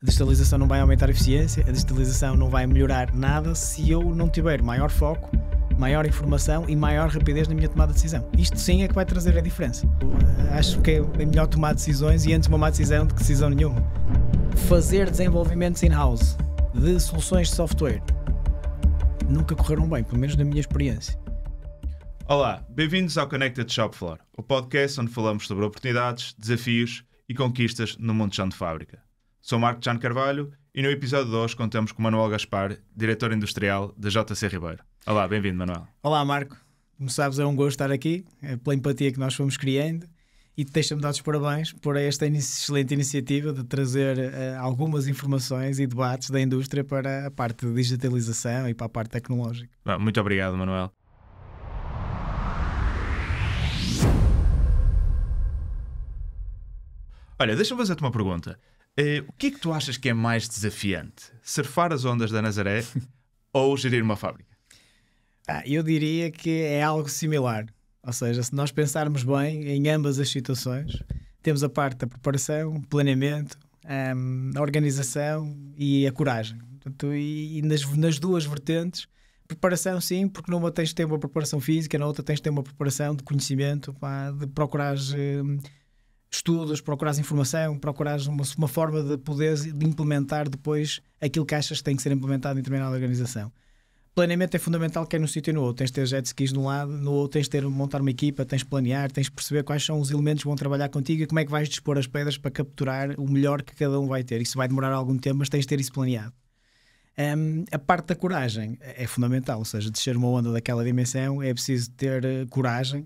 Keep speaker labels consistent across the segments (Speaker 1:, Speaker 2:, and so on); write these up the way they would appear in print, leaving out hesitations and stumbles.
Speaker 1: A digitalização não vai aumentar a eficiência, a digitalização não vai melhorar nada se eu não tiver maior foco, maior informação e maior rapidez na minha tomada de decisão. Isto sim é que vai trazer a diferença. Acho que é melhor tomar decisões e antes de uma má decisão do que decisão nenhuma. Fazer desenvolvimentos in-house de soluções de software nunca correram bem, pelo menos na minha experiência.
Speaker 2: Olá, bem-vindos ao Connected Shop Floor, o podcast onde falamos sobre oportunidades, desafios e conquistas no mundo de chão de fábrica. Sou Marco Chan Carvalho e no episódio de hoje contamos com Manuel Gaspar, diretor industrial da JC Ribeiro. Olá, bem-vindo, Manuel.
Speaker 1: Olá, Marco. Como sabes, é um gosto estar aqui, pela empatia que nós fomos criando, e deixa-me dar os parabéns por esta excelente iniciativa de trazer algumas informações e debates da indústria para a parte de digitalização e para a parte tecnológica.
Speaker 2: Bom, muito obrigado, Manuel. Olha, deixa-me fazer-te uma pergunta. O que é que tu achas que é mais desafiante? Surfar as ondas da Nazaré ou gerir uma fábrica?
Speaker 1: Eu diria que é algo similar. Ou seja, se nós pensarmos bem em ambas as situações, temos a parte da preparação, planeamento, a organização e a coragem. Portanto, e nas duas vertentes, preparação sim, porque numa tens de ter uma preparação física, na outra tens de ter uma preparação de conhecimento, de procurar estudos, procurares informação, procurares uma forma de poderes de implementar depois aquilo que achas que tem que ser implementado em determinada organização. Planeamento é fundamental, quer num sítio e no outro. Tens de ter jet skis de um lado, no outro tens de montar uma equipa, tens de planear, tens de perceber quais são os elementos que vão trabalhar contigo e como é que vais dispor as pedras para capturar o melhor que cada um vai ter. Isso vai demorar algum tempo, mas tens de ter isso planeado. A parte da coragem é fundamental, ou seja, descer uma onda daquela dimensão é preciso ter coragem,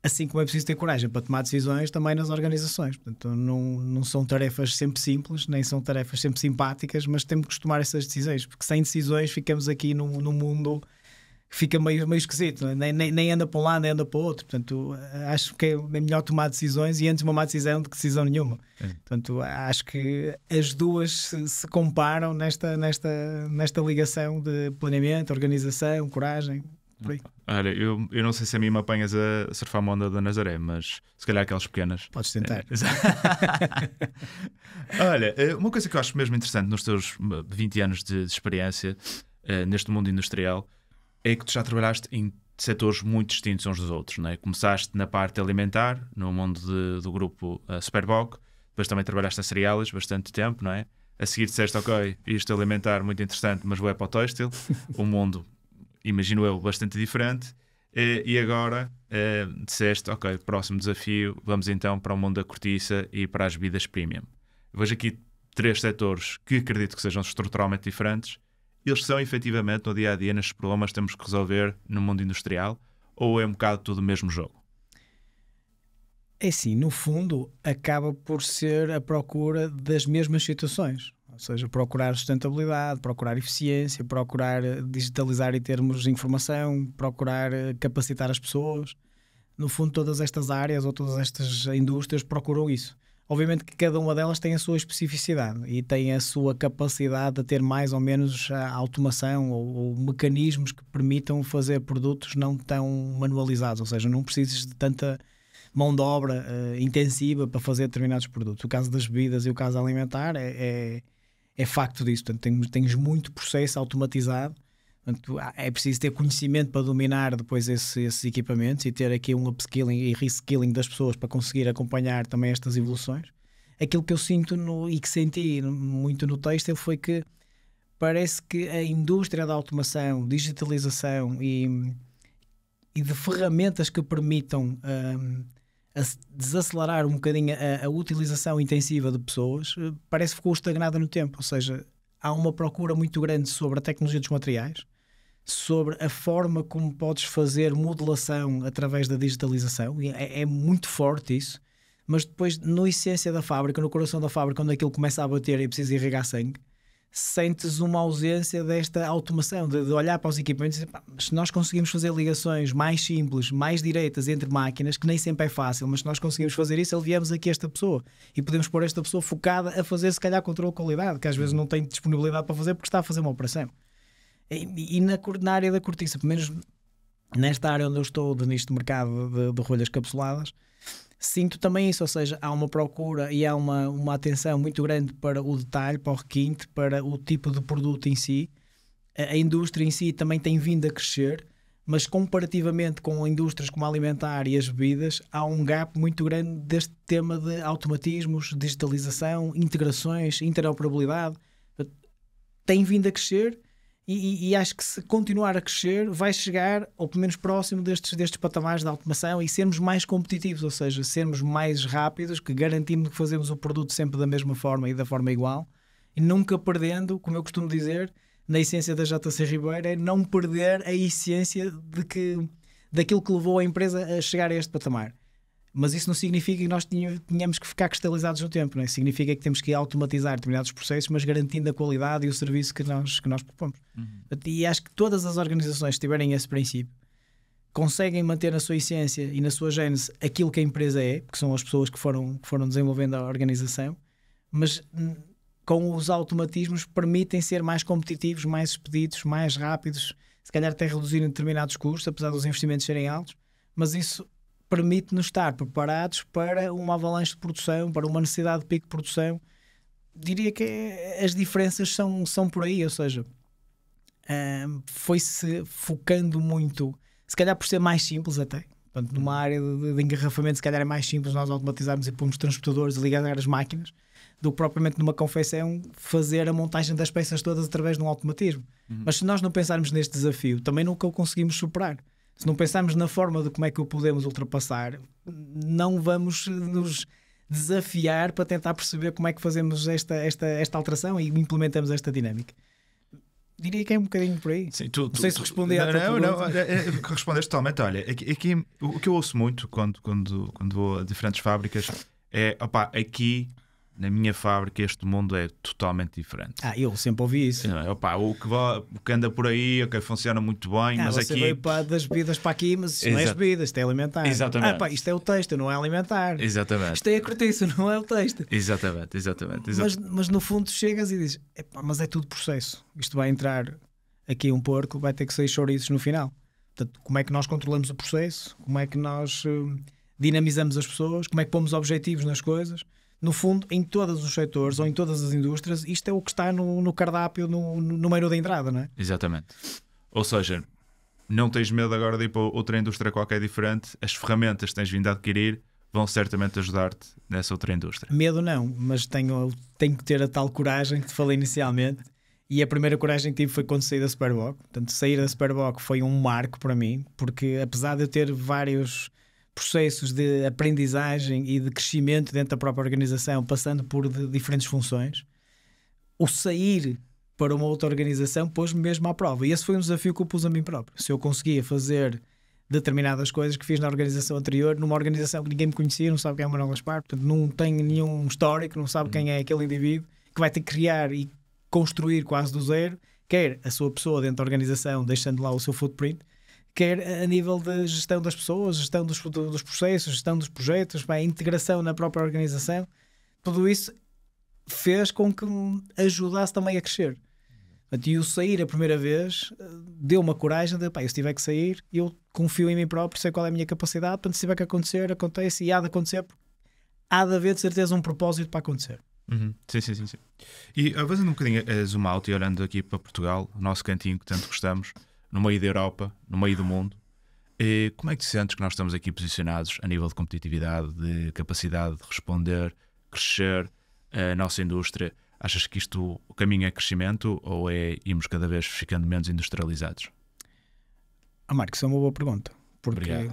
Speaker 1: assim como é preciso ter coragem para tomar decisões também nas organizações. Portanto, não são tarefas sempre simples, nem são tarefas sempre simpáticas, mas temos que tomar essas decisões, porque sem decisões ficamos aqui num mundo que fica meio esquisito, nem anda para um lado, nem anda para o outro. Portanto, acho que é melhor tomar decisões e antes uma má decisão do que decisão nenhuma. Portanto, acho que as duas se comparam nesta ligação de planeamento, organização, coragem.
Speaker 2: Olha, eu não sei se a mim me apanhas a surfar uma onda da Nazaré, mas se calhar aquelas pequenas.
Speaker 1: Podes tentar.
Speaker 2: Olha, uma coisa que eu acho mesmo interessante nos teus 20 anos de experiência neste mundo industrial é que tu já trabalhaste em setores muito distintos uns dos outros, não é? Começaste na parte alimentar, no mundo do grupo Superboc, depois também trabalhaste nas cereais bastante tempo, não é? A seguir disseste, ok, isto alimentar muito interessante, mas vou para o têxtil, um mundo, imagino eu, bastante diferente, e agora disseste, ok, próximo desafio, vamos então para o mundo da cortiça e para as bebidas premium. Eu vejo aqui 3 setores que acredito que sejam estruturalmente diferentes. Eles são efetivamente no dia-a-dia nestes problemas que temos que resolver no mundo industrial, ou é um bocado tudo o mesmo jogo?
Speaker 1: É assim, no fundo acaba por ser a procura das mesmas situações. Ou seja, procurar sustentabilidade, procurar eficiência, procurar digitalizar em termos de informação, procurar capacitar as pessoas. No fundo, todas estas áreas ou todas estas indústrias procuram isso. Obviamente que cada uma delas tem a sua especificidade e tem a sua capacidade de ter mais ou menos a automação ou mecanismos que permitam fazer produtos não tão manualizados, ou seja, não precisas de tanta mão de obra intensiva para fazer determinados produtos. O caso das bebidas e o caso alimentar é facto disso. Portanto, tens muito processo automatizado. Portanto, é preciso ter conhecimento para dominar depois esses equipamentos e ter aqui um upskilling e reskilling das pessoas para conseguir acompanhar também estas evoluções. Aquilo que eu sinto e que senti muito no têxtil foi que parece que a indústria da automação, digitalização e de ferramentas que permitam desacelerar um bocadinho a utilização intensiva de pessoas, parece que ficou estagnada no tempo. Ou seja, há uma procura muito grande sobre a tecnologia dos materiais, sobre a forma como podes fazer modelação através da digitalização, e é muito forte isso, mas depois, na essência da fábrica, no coração da fábrica, onde aquilo começa a bater e precisa irrigar sangue, sentes uma ausência desta automação, de olhar para os equipamentos e dizer, se nós conseguimos fazer ligações mais simples, mais direitas entre máquinas, que nem sempre é fácil, mas se nós conseguimos fazer isso, aliviamos aqui esta pessoa e podemos pôr esta pessoa focada a fazer, se calhar, controle de qualidade, que às vezes não tem disponibilidade para fazer porque está a fazer uma operação. E na área da cortiça, pelo menos nesta área onde eu estou, nisto de mercado de rolhas capsuladas, Sinto também isso, ou seja, há uma procura e há uma atenção muito grande para o detalhe, para o requinte, para o tipo de produto em si. A indústria em si também tem vindo a crescer, mas comparativamente com indústrias como a alimentar e as bebidas, há um gap muito grande deste tema de automatismos, digitalização, integrações, interoperabilidade. Tem vindo a crescer e acho que se continuar a crescer vai chegar ao pelo menos próximo destes patamares de automação e sermos mais competitivos, ou seja, sermos mais rápidos, que garantimos que fazemos o produto sempre da mesma forma e da forma igual e nunca perdendo, como eu costumo dizer, na essência da JC Ribeiro, é não perder a essência daquilo que levou a empresa a chegar a este patamar. Mas isso não significa que nós tenhamos que ficar cristalizados no tempo, não é? Significa que temos que automatizar determinados processos, mas garantindo a qualidade e o serviço que nós propomos. E acho que todas as organizações que tiverem esse princípio conseguem manter na sua essência e na sua gênese aquilo que a empresa é, porque são as pessoas que foram desenvolvendo a organização, mas com os automatismos permitem ser mais competitivos, mais expeditos, mais rápidos, se calhar até reduzirem determinados custos, apesar dos investimentos serem altos, mas isso permite-nos estar preparados para uma avalanche de produção, para uma necessidade de pico de produção. Diria que as diferenças são por aí, ou seja, foi-se focando muito, se calhar por ser mais simples até. Portanto, numa área de engarrafamento, se calhar é mais simples nós automatizarmos e pomos transportadores e ligar as máquinas, do que propriamente numa confecção fazer a montagem das peças todas através de um automatismo. Mas se nós não pensarmos neste desafio, também nunca o conseguimos superar. Se não pensarmos na forma de como é que o podemos ultrapassar, não vamos nos desafiar para tentar perceber como é que fazemos esta alteração e implementamos esta dinâmica. Diria que é um bocadinho por aí.
Speaker 2: Sim,
Speaker 1: não sei se respondi à tua pergunta.
Speaker 2: Respondeste totalmente. Olha, aqui o que eu ouço muito quando vou a diferentes fábricas é, aqui na minha fábrica este mundo é totalmente diferente.
Speaker 1: Eu sempre ouvi isso.
Speaker 2: O que anda por aí, funciona muito bem, mas
Speaker 1: você
Speaker 2: aqui...
Speaker 1: veio das bebidas para aqui, mas isto não é as bebidas, isto é alimentar.
Speaker 2: Exatamente.
Speaker 1: Isto é o texto, não é alimentar.
Speaker 2: Exatamente.
Speaker 1: Isto é a cortiça, não é o texto.
Speaker 2: Exatamente.
Speaker 1: Mas no fundo chegas e dizes, mas é tudo processo. Isto vai entrar aqui um porco, vai ter que sair chouriços no final. Portanto, como é que nós controlamos o processo? Como é que nós dinamizamos as pessoas? Como é que pomos objetivos nas coisas? No fundo, em todos os setores ou em todas as indústrias, isto é o que está no cardápio, no menu da entrada, não é?
Speaker 2: Exatamente. Ou seja, não tens medo agora de ir para outra indústria qualquer diferente, as ferramentas que tens vindo a adquirir vão certamente ajudar-te nessa outra indústria.
Speaker 1: Medo não, mas tenho que ter a tal coragem que te falei inicialmente, e a primeira coragem que tive foi quando saí da Superboc. Portanto, sair da Superboc foi um marco para mim, porque apesar de eu ter vários processos de aprendizagem e de crescimento dentro da própria organização, passando por diferentes funções, o sair para uma outra organização pôs-me mesmo à prova. E esse foi um desafio que eu pus a mim próprio. Se eu conseguia fazer determinadas coisas que fiz na organização anterior, numa organização que ninguém me conhecia, não sabe quem é o Manuel Gaspar, portanto não tem nenhum histórico, não sabe quem é aquele indivíduo, que vai ter que criar e construir quase do zero, quer a sua pessoa dentro da organização, deixando lá o seu footprint, quer a nível de gestão das pessoas, gestão dos processos, gestão dos projetos, a integração na própria organização. Tudo isso fez com que me ajudasse também a crescer. E o sair a primeira vez deu uma coragem de, se tiver que sair, eu confio em mim próprio, sei qual é a minha capacidade, portanto, se tiver que acontecer, acontece, e há de acontecer, porque há de haver de certeza um propósito para acontecer.
Speaker 2: Sim. E fazendo um bocadinho a zoom out e olhando aqui para Portugal, o nosso cantinho que tanto gostamos, no meio da Europa, no meio do mundo, como é que te sentes que nós estamos aqui posicionados a nível de competitividade, de capacidade de responder, crescer a nossa indústria? Achas que isto, o caminho é crescimento ou é irmos cada vez ficando menos industrializados?
Speaker 1: Marcos, isso é uma boa pergunta. Porque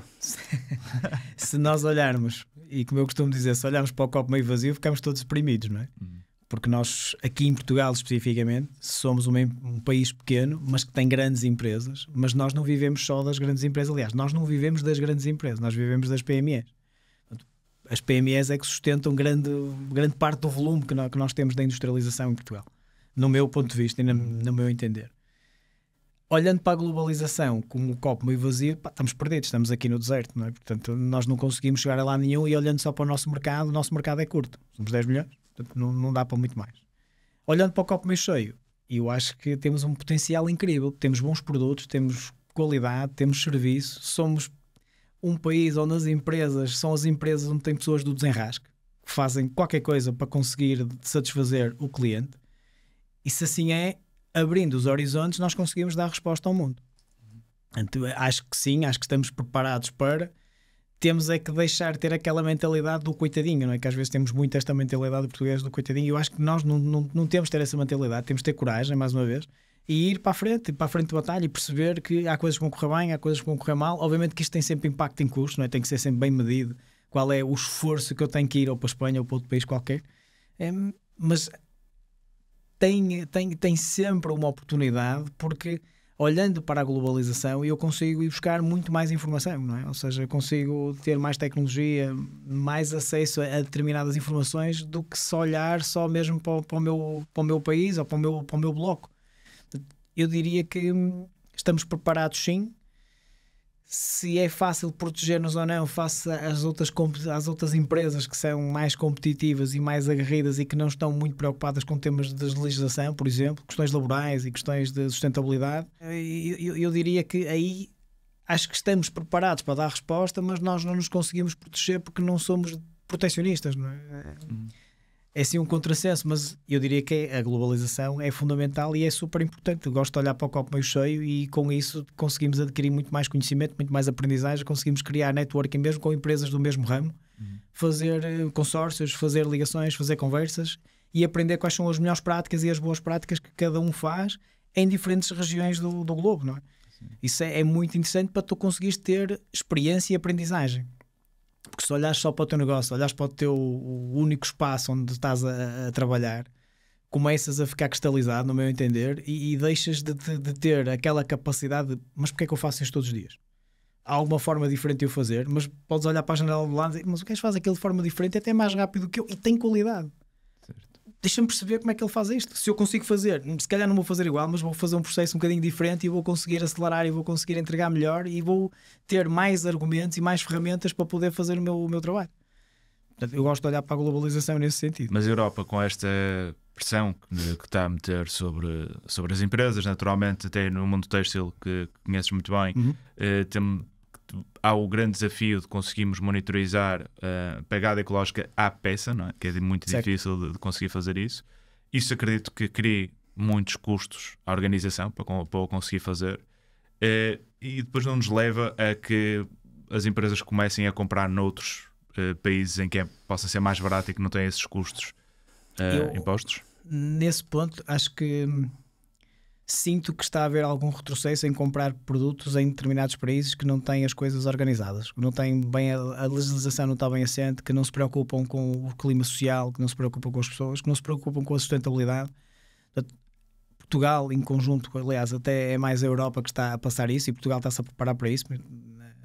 Speaker 1: se nós olharmos, e como eu costumo dizer, se olharmos para o copo meio vazio, ficamos todos deprimidos, não é? Porque nós, aqui em Portugal especificamente, somos um país pequeno, mas que tem grandes empresas, mas nós não vivemos só das grandes empresas. Aliás, nós não vivemos das grandes empresas, nós vivemos das PMEs. As PMEs é que sustentam grande parte do volume que nós temos da industrialização em Portugal, no meu ponto de vista e no meu entender. Olhando para a globalização com o copo meio vazio, estamos perdidos, estamos aqui no deserto, não é? Portanto, nós não conseguimos chegar a lá nenhum, e olhando só para o nosso mercado é curto, somos 10 milhões, portanto não dá para muito mais. Olhando para o copo meio cheio, eu acho que temos um potencial incrível, temos bons produtos, temos qualidade, temos serviço, somos um país onde as empresas são as empresas onde tem pessoas do desenrasque, que fazem qualquer coisa para conseguir satisfazer o cliente. E se assim é, abrindo os horizontes, nós conseguimos dar resposta ao mundo. Então, acho que sim, acho que estamos preparados para. Temos é que deixar ter aquela mentalidade do coitadinho, não é? Que às vezes temos muito esta mentalidade portuguesa do coitadinho, e eu acho que nós não temos de ter essa mentalidade, temos de ter coragem, mais uma vez, e ir para a frente de batalha, e perceber que há coisas que vão correr bem, há coisas que vão correr mal. Obviamente que isto tem sempre impacto em custo, não é? Tem que ser sempre bem medido qual é o esforço que eu tenho que ir ou para a Espanha ou para outro país qualquer, mas tem sempre uma oportunidade, porque olhando para a globalização eu consigo ir buscar muito mais informação, não é? Ou seja, eu consigo ter mais tecnologia, mais acesso a determinadas informações do que se olhar só mesmo para o meu país ou para o meu bloco. Eu diria que estamos preparados, sim. Se é fácil proteger-nos ou não face às outras empresas que são mais competitivas e mais aguerridas e que não estão muito preocupadas com temas de legislação, por exemplo, questões laborais e questões de sustentabilidade, eu diria que aí acho que estamos preparados para dar resposta, mas nós não nos conseguimos proteger porque não somos protecionistas, não é? É sim um contrassenso, mas eu diria que a globalização é fundamental e é super importante. Eu gosto de olhar para o copo meio cheio, e com isso conseguimos adquirir muito mais conhecimento, muito mais aprendizagem, conseguimos criar networking mesmo com empresas do mesmo ramo, fazer consórcios, fazer ligações, fazer conversas e aprender quais são as melhores práticas e as boas práticas que cada um faz em diferentes regiões do globo, não é? Sim. Isso é muito interessante para tu conseguires ter experiência e aprendizagem. Porque se olhares só para o teu negócio, olhares para o teu único espaço onde estás a trabalhar, começas a ficar cristalizado, no meu entender, e deixas de ter aquela capacidade de, mas porquê é que eu faço isto todos os dias? Há alguma forma diferente de eu fazer, mas podes olhar para a janela do lado e dizer, mas o gajo faz aquilo de forma diferente, é até mais rápido que eu, e tem qualidade. Deixa-me perceber como é que ele faz isto. Se eu consigo fazer, se calhar não vou fazer igual, mas vou fazer um processo um bocadinho diferente e vou conseguir acelerar e vou conseguir entregar melhor e vou ter mais argumentos e mais ferramentas para poder fazer o meu trabalho. Portanto, eu gosto de olhar para a globalização nesse sentido.
Speaker 2: Mas a Europa, com esta pressão que está a meter sobre as empresas, naturalmente, até no mundo têxtil, que conheces muito bem, há o grande desafio de conseguirmos monitorizar a pegada ecológica à peça, não é? Que é muito difícil de conseguir fazer isso. Isso acredito que crie muitos custos à organização para o conseguir fazer, e depois não nos leva a que as empresas comecem a comprar noutros países em que possa ser mais barato e que não tenha esses custos impostos.
Speaker 1: Nesse ponto, acho que sinto que está a haver algum retrocesso em comprar produtos em determinados países que não têm as coisas organizadas, que não têm bem a legislação, não está bem assente, que não se preocupam com o clima social, que não se preocupam com as pessoas, que não se preocupam com a sustentabilidade. Portugal, em conjunto, aliás, até é mais a Europa que está a passar isso, e Portugal está-se a preparar para isso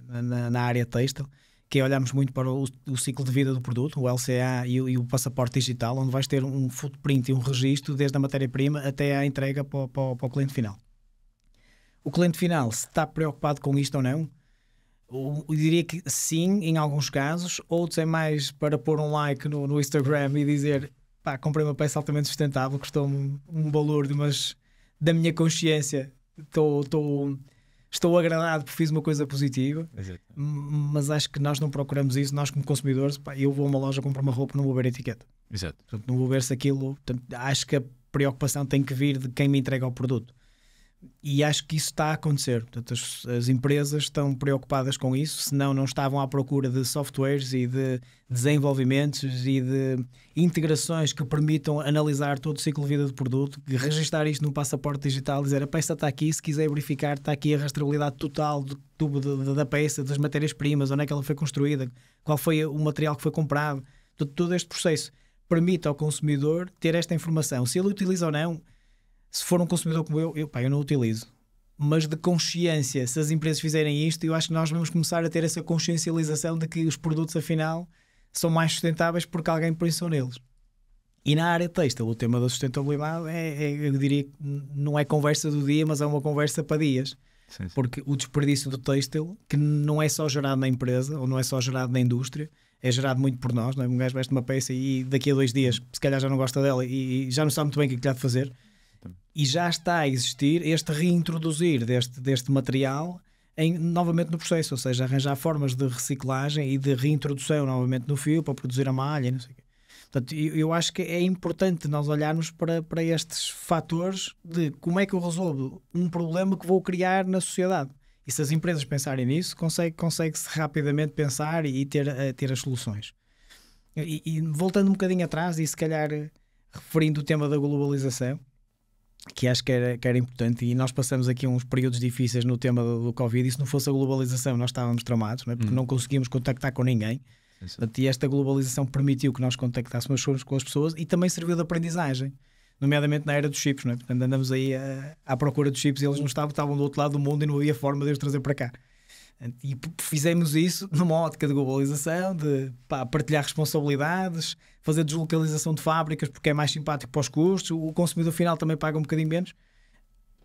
Speaker 1: na área têxtil, que é olharmos muito para o ciclo de vida do produto, o LCA e o passaporte digital, onde vais ter um footprint e um registro desde a matéria-prima até à entrega para o cliente final. O cliente final, se está preocupado com isto ou não, eu diria que sim, em alguns casos. Outros é mais para pôr um like no Instagram e dizer, pá, comprei uma peça altamente sustentável, custou-me um valor, mas da minha consciência estou agradado porque fiz uma coisa positiva. Exato. Mas acho que nós não procuramos isso. Nós, como consumidores, eu vou a uma loja, compro uma roupa, não vou ver a etiqueta.
Speaker 2: Exato.
Speaker 1: Portanto, não vou ver se aquilo... Portanto, acho que a preocupação tem que vir de quem me entrega o produto. E acho que isso está a acontecer. Portanto, as empresas estão preocupadas com isso, senão não estavam à procura de softwares e de desenvolvimentos e de integrações que permitam analisar todo o ciclo de vida do produto, registar isto num passaporte digital, dizer a peça está aqui, se quiser verificar, está aqui a rastreabilidade total da peça, das matérias-primas, onde é que ela foi construída, qual foi o material que foi comprado. Todo este processo permite ao consumidor ter esta informação. Se ele utiliza ou não, se for um consumidor como eu não utilizo. Mas de consciência, se as empresas fizerem isto, eu acho que nós vamos começar a ter essa consciencialização de que os produtos, afinal, são mais sustentáveis porque alguém pensou neles. E na área têxtil, o tema da sustentabilidade eu diria que não é conversa do dia, mas é uma conversa para dias. Sim. Porque o desperdício do têxtil, que não é só gerado na empresa, ou não é só gerado na indústria, é gerado muito por nós, não é? Um gajo veste uma peça e daqui a 2 dias, se calhar já não gosta dela e já não sabe muito bem o que lhe há de fazer. E já está a existir este reintroduzir deste material novamente no processo, ou seja, arranjar formas de reciclagem e de reintrodução novamente no fio para produzir a malha e não sei o quê. Portanto, eu acho que é importante nós olharmos para estes fatores de como é que eu resolvo um problema que vou criar na sociedade. E se as empresas pensarem nisso, consegue-se rapidamente pensar e ter as soluções. E voltando um bocadinho atrás, e se calhar referindo o tema da globalização, que acho que era importante, e nós passamos aqui uns períodos difíceis no tema do Covid, e se não fosse a globalização nós estávamos tramados, não é? Porque não conseguíamos contactar com ninguém. E esta globalização permitiu que nós contactássemos com as pessoas e também serviu de aprendizagem, nomeadamente na era dos chips, não é? Portanto, andamos aí à procura dos chips e eles não estavam do outro lado do mundo e não havia forma de os trazer para cá. E fizemos isso numa ótica de globalização, de partilhar responsabilidades, fazer deslocalização de fábricas porque é mais simpático para os custos, o consumidor final também paga um bocadinho menos.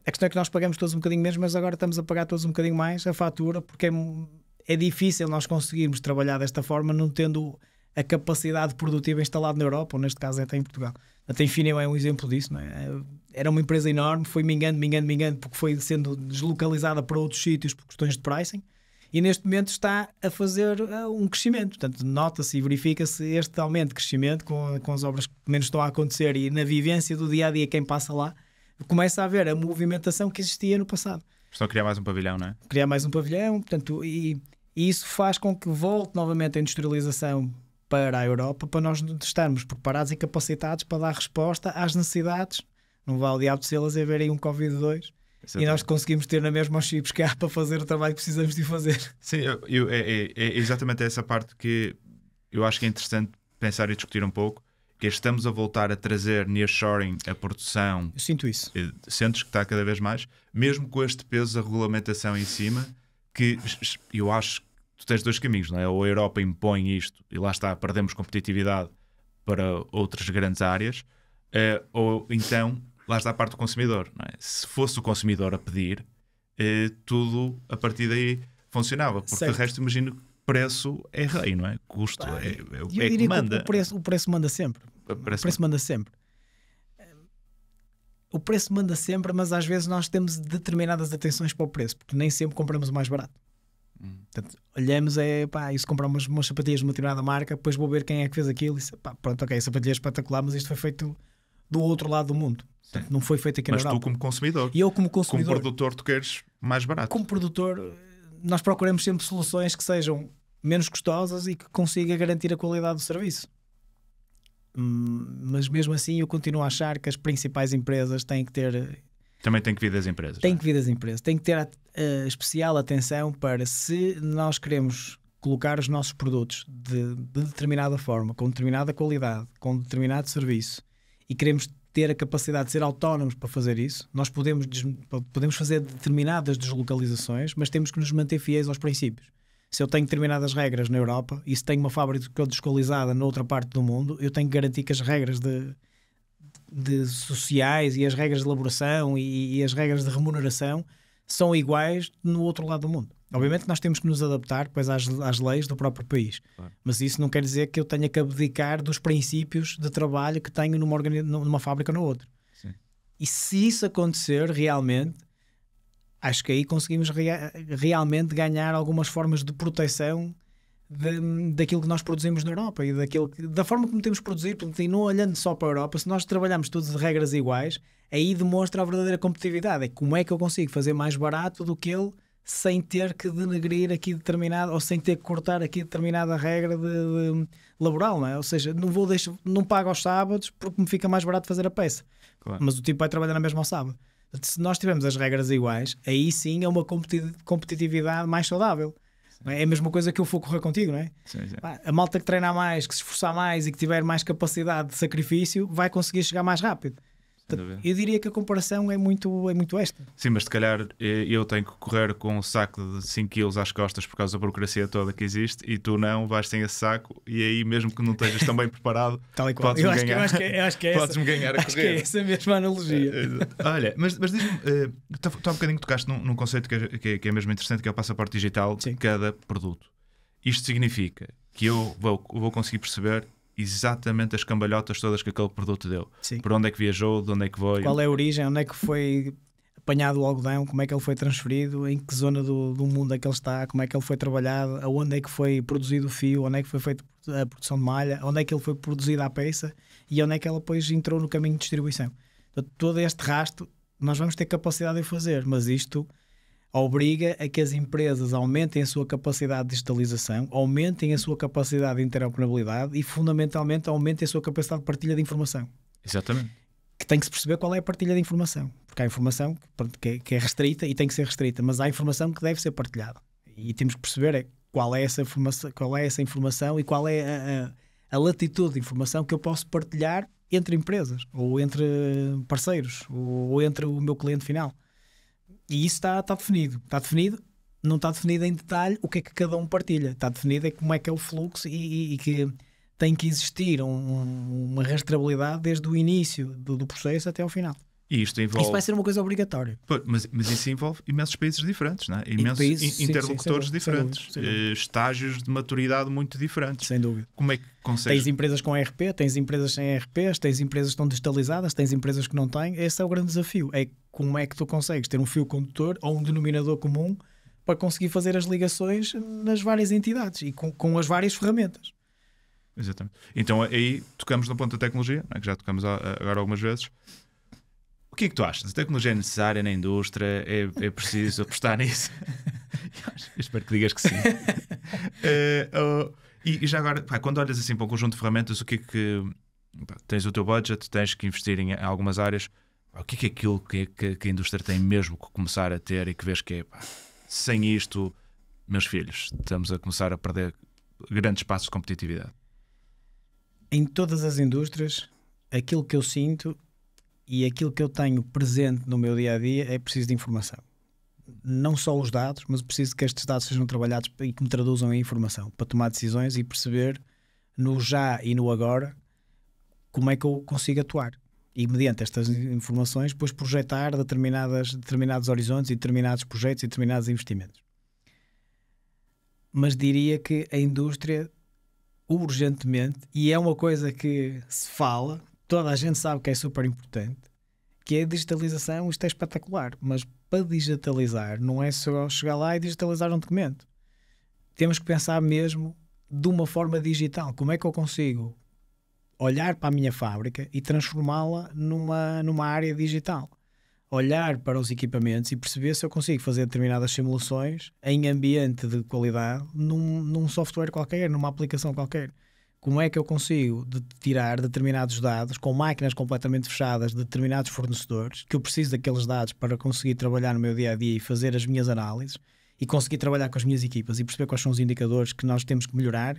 Speaker 1: A questão é que nós pagamos todos um bocadinho menos, mas agora estamos a pagar todos um bocadinho mais a fatura, porque é difícil nós conseguirmos trabalhar desta forma não tendo a capacidade produtiva instalada na Europa, ou neste caso até em Portugal. A Infineon é um exemplo disso, não é? Era uma empresa enorme, foi mingando, porque foi sendo deslocalizada para outros sítios por questões de pricing. E neste momento está a fazer um crescimento. Portanto, nota-se e verifica-se este aumento de crescimento com as obras que menos estão a acontecer e na vivência do dia-a-dia quem passa lá, começa a haver a movimentação que existia no passado.
Speaker 2: Estão a criar mais um pavilhão, não é?
Speaker 1: Criar mais um pavilhão, portanto, e isso faz com que volte novamente a industrialização para a Europa, para nós estarmos preparados e capacitados para dar resposta às necessidades. Não vale o diabo de selas haver aí um Covid-2. Exatamente. E nós conseguimos ter na mesma os chips que há para fazer o trabalho que precisamos de fazer.
Speaker 2: Sim, é exatamente essa parte que eu acho que é interessante pensar e discutir um pouco, que estamos a voltar a trazer nearshoring a produção.
Speaker 1: Eu sinto isso.
Speaker 2: Sentes que está cada vez mais, mesmo com este peso da regulamentação em cima, que eu acho que tu tens dois caminhos, não é? Ou a Europa impõe isto e lá está, perdemos competitividade para outras grandes áreas, ou então lá está a parte do consumidor, não é? Se fosse o consumidor a pedir, tudo a partir daí funcionava, porque certo. De resto imagino que preço é rei, não é? Custo é que manda.
Speaker 1: O preço manda sempre. O preço manda sempre. O preço manda sempre, mas às vezes nós temos determinadas atenções para o preço, porque nem sempre compramos o mais barato. Portanto, olhamos, e se comprar umas sapatilhas de uma determinada marca, depois vou ver quem é que fez aquilo e pronto, ok, a sapatilha é espetacular, mas isto foi feito do outro lado do mundo. Portanto, não foi feito aqui na Europa.
Speaker 2: Mas tu como consumidor.
Speaker 1: E eu como consumidor.
Speaker 2: Como produtor tu queres mais barato.
Speaker 1: Como produtor nós procuramos sempre soluções que sejam menos custosas e que consiga garantir a qualidade do serviço. Mas mesmo assim eu continuo a achar que as principais empresas têm que ter...
Speaker 2: Também tem que vir das empresas.
Speaker 1: Tem que vir das empresas. Tem que ter especial atenção para, se nós queremos colocar os nossos produtos de determinada forma, com determinada qualidade, com determinado serviço, e queremos ter a capacidade de ser autónomos para fazer isso, nós podemos fazer determinadas deslocalizações, mas temos que nos manter fiéis aos princípios. Se eu tenho determinadas regras na Europa e se tenho uma fábrica deslocalizada noutra parte do mundo, eu tenho que garantir que as regras de sociais e as regras de elaboração e as regras de remuneração são iguais no outro lado do mundo. Obviamente nós temos que nos adaptar depois às leis do próprio país, claro. Mas isso não quer dizer que eu tenha que abdicar dos princípios de trabalho que tenho numa fábrica ou na outra. Sim. E se isso acontecer realmente, acho que aí conseguimos realmente ganhar algumas formas de proteção daquilo que nós produzimos na Europa e da forma como temos produzido. Portanto, e não olhando só para a Europa, se nós trabalhamos todos de regras iguais, aí demonstra a verdadeira competitividade. É como é que eu consigo fazer mais barato do que ele, sem ter que denegrir aqui determinada, ou sem ter que cortar aqui determinada regra de laboral, não é? Ou seja, não pago aos sábados porque me fica mais barato fazer a peça. Claro. Mas o tipo vai trabalhar na mesma ao sábado. Se nós tivermos as regras iguais, aí sim é uma competitividade mais saudável. Sim. É a mesma coisa que eu for correr contigo, não é? Sim. A malta que treinar mais, que se esforçar mais e que tiver mais capacidade de sacrifício vai conseguir chegar mais rápido. Eu diria que a comparação é muito esta.
Speaker 2: Sim, mas se calhar eu tenho que correr com um saco de 5 kg às costas por causa da burocracia toda que existe, e tu não vais sem esse saco, e aí mesmo que não estejas tão bem preparado, podes-me ganhar.
Speaker 1: Eu acho que é
Speaker 2: podes-me ganhar a correr.
Speaker 1: Acho que é essa a mesma analogia.
Speaker 2: Olha, mas diz-me, tu há um bocadinho tocaste num conceito que é mesmo interessante, que é o passaporte digital de cada produto. Isto significa que eu vou conseguir perceber exatamente as cambalhotas todas que aquele produto deu. Sim. Por onde é que viajou, de onde é que veio,
Speaker 1: qual é a origem, onde é que foi apanhado o algodão, como é que ele foi transferido, em que zona do mundo é que ele está, como é que ele foi trabalhado, aonde é que foi produzido o fio, onde é que foi feita a produção de malha, onde é que ele foi produzida a peça e onde é que ela depois entrou no caminho de distribuição. Portanto, todo este rastro nós vamos ter capacidade de fazer, mas isto obriga a que as empresas aumentem a sua capacidade de digitalização, aumentem a sua capacidade de interoperabilidade e, fundamentalmente, aumentem a sua capacidade de partilha de informação.
Speaker 2: Exatamente.
Speaker 1: Que tem que se perceber qual é a partilha de informação. Porque há informação que é restrita e tem que ser restrita, mas há informação que deve ser partilhada. E temos que perceber qual é essa informação e qual é a latitude de informação que eu posso partilhar entre empresas, ou entre parceiros, ou entre o meu cliente final. E isso está definido. Está definido, não está definido em detalhe o que é que cada um partilha. Está definido como é que é o fluxo e que tem que existir uma rastreabilidade desde o início do processo até ao final.
Speaker 2: E isto envolve...
Speaker 1: Isso vai ser uma coisa obrigatória.
Speaker 2: Mas isso envolve imensos países diferentes, não é? Imensos
Speaker 1: países,
Speaker 2: interlocutores
Speaker 1: sim,
Speaker 2: diferentes,
Speaker 1: sem dúvida.
Speaker 2: estágios de maturidade muito diferentes.
Speaker 1: Sem dúvida.
Speaker 2: Como é que consegues...
Speaker 1: Tens empresas com ERP, tens empresas sem ERPs, tens empresas que estão digitalizadas, tens empresas que não têm. Esse é o grande desafio. É como é que tu consegues ter um fio condutor ou um denominador comum para conseguir fazer as ligações nas várias entidades e com as várias ferramentas.
Speaker 2: Exatamente. Então aí tocamos no ponto da tecnologia, que já tocamos agora algumas vezes. O que é que tu achas? A tecnologia é necessária na indústria? É preciso apostar nisso? Eu espero que digas que sim. E já agora, quando olhas assim para um conjunto de ferramentas, o que é que... tens o teu budget, tens que investir em algumas áreas. O que é aquilo que a indústria tem mesmo que começar a ter e que vês que é... sem isto, meus filhos, estamos a começar a perder grandes passos de competitividade.
Speaker 1: Em todas as indústrias, aquilo que eu sinto e aquilo que eu tenho presente no meu dia-a-dia é preciso de informação. Não só os dados, mas preciso que estes dados sejam trabalhados e que me traduzam em informação para tomar decisões e perceber no já e no agora como é que eu consigo atuar. E mediante estas informações depois projetar determinados horizontes e determinados projetos e determinados investimentos. Mas diria que a indústria urgentemente, e é uma coisa que se fala, toda a gente sabe que é super importante, que é a digitalização. Isto é espetacular, mas para digitalizar não é só chegar lá e digitalizar um documento. Temos que pensar mesmo de uma forma digital. Como é que eu consigo olhar para a minha fábrica e transformá-la numa área digital? Olhar para os equipamentos e perceber se eu consigo fazer determinadas simulações em ambiente de qualidade num software qualquer, numa aplicação qualquer. Como é que eu consigo tirar determinados dados com máquinas completamente fechadas de determinados fornecedores, que eu preciso daqueles dados para conseguir trabalhar no meu dia-a-dia e fazer as minhas análises e conseguir trabalhar com as minhas equipas e perceber quais são os indicadores que nós temos que melhorar.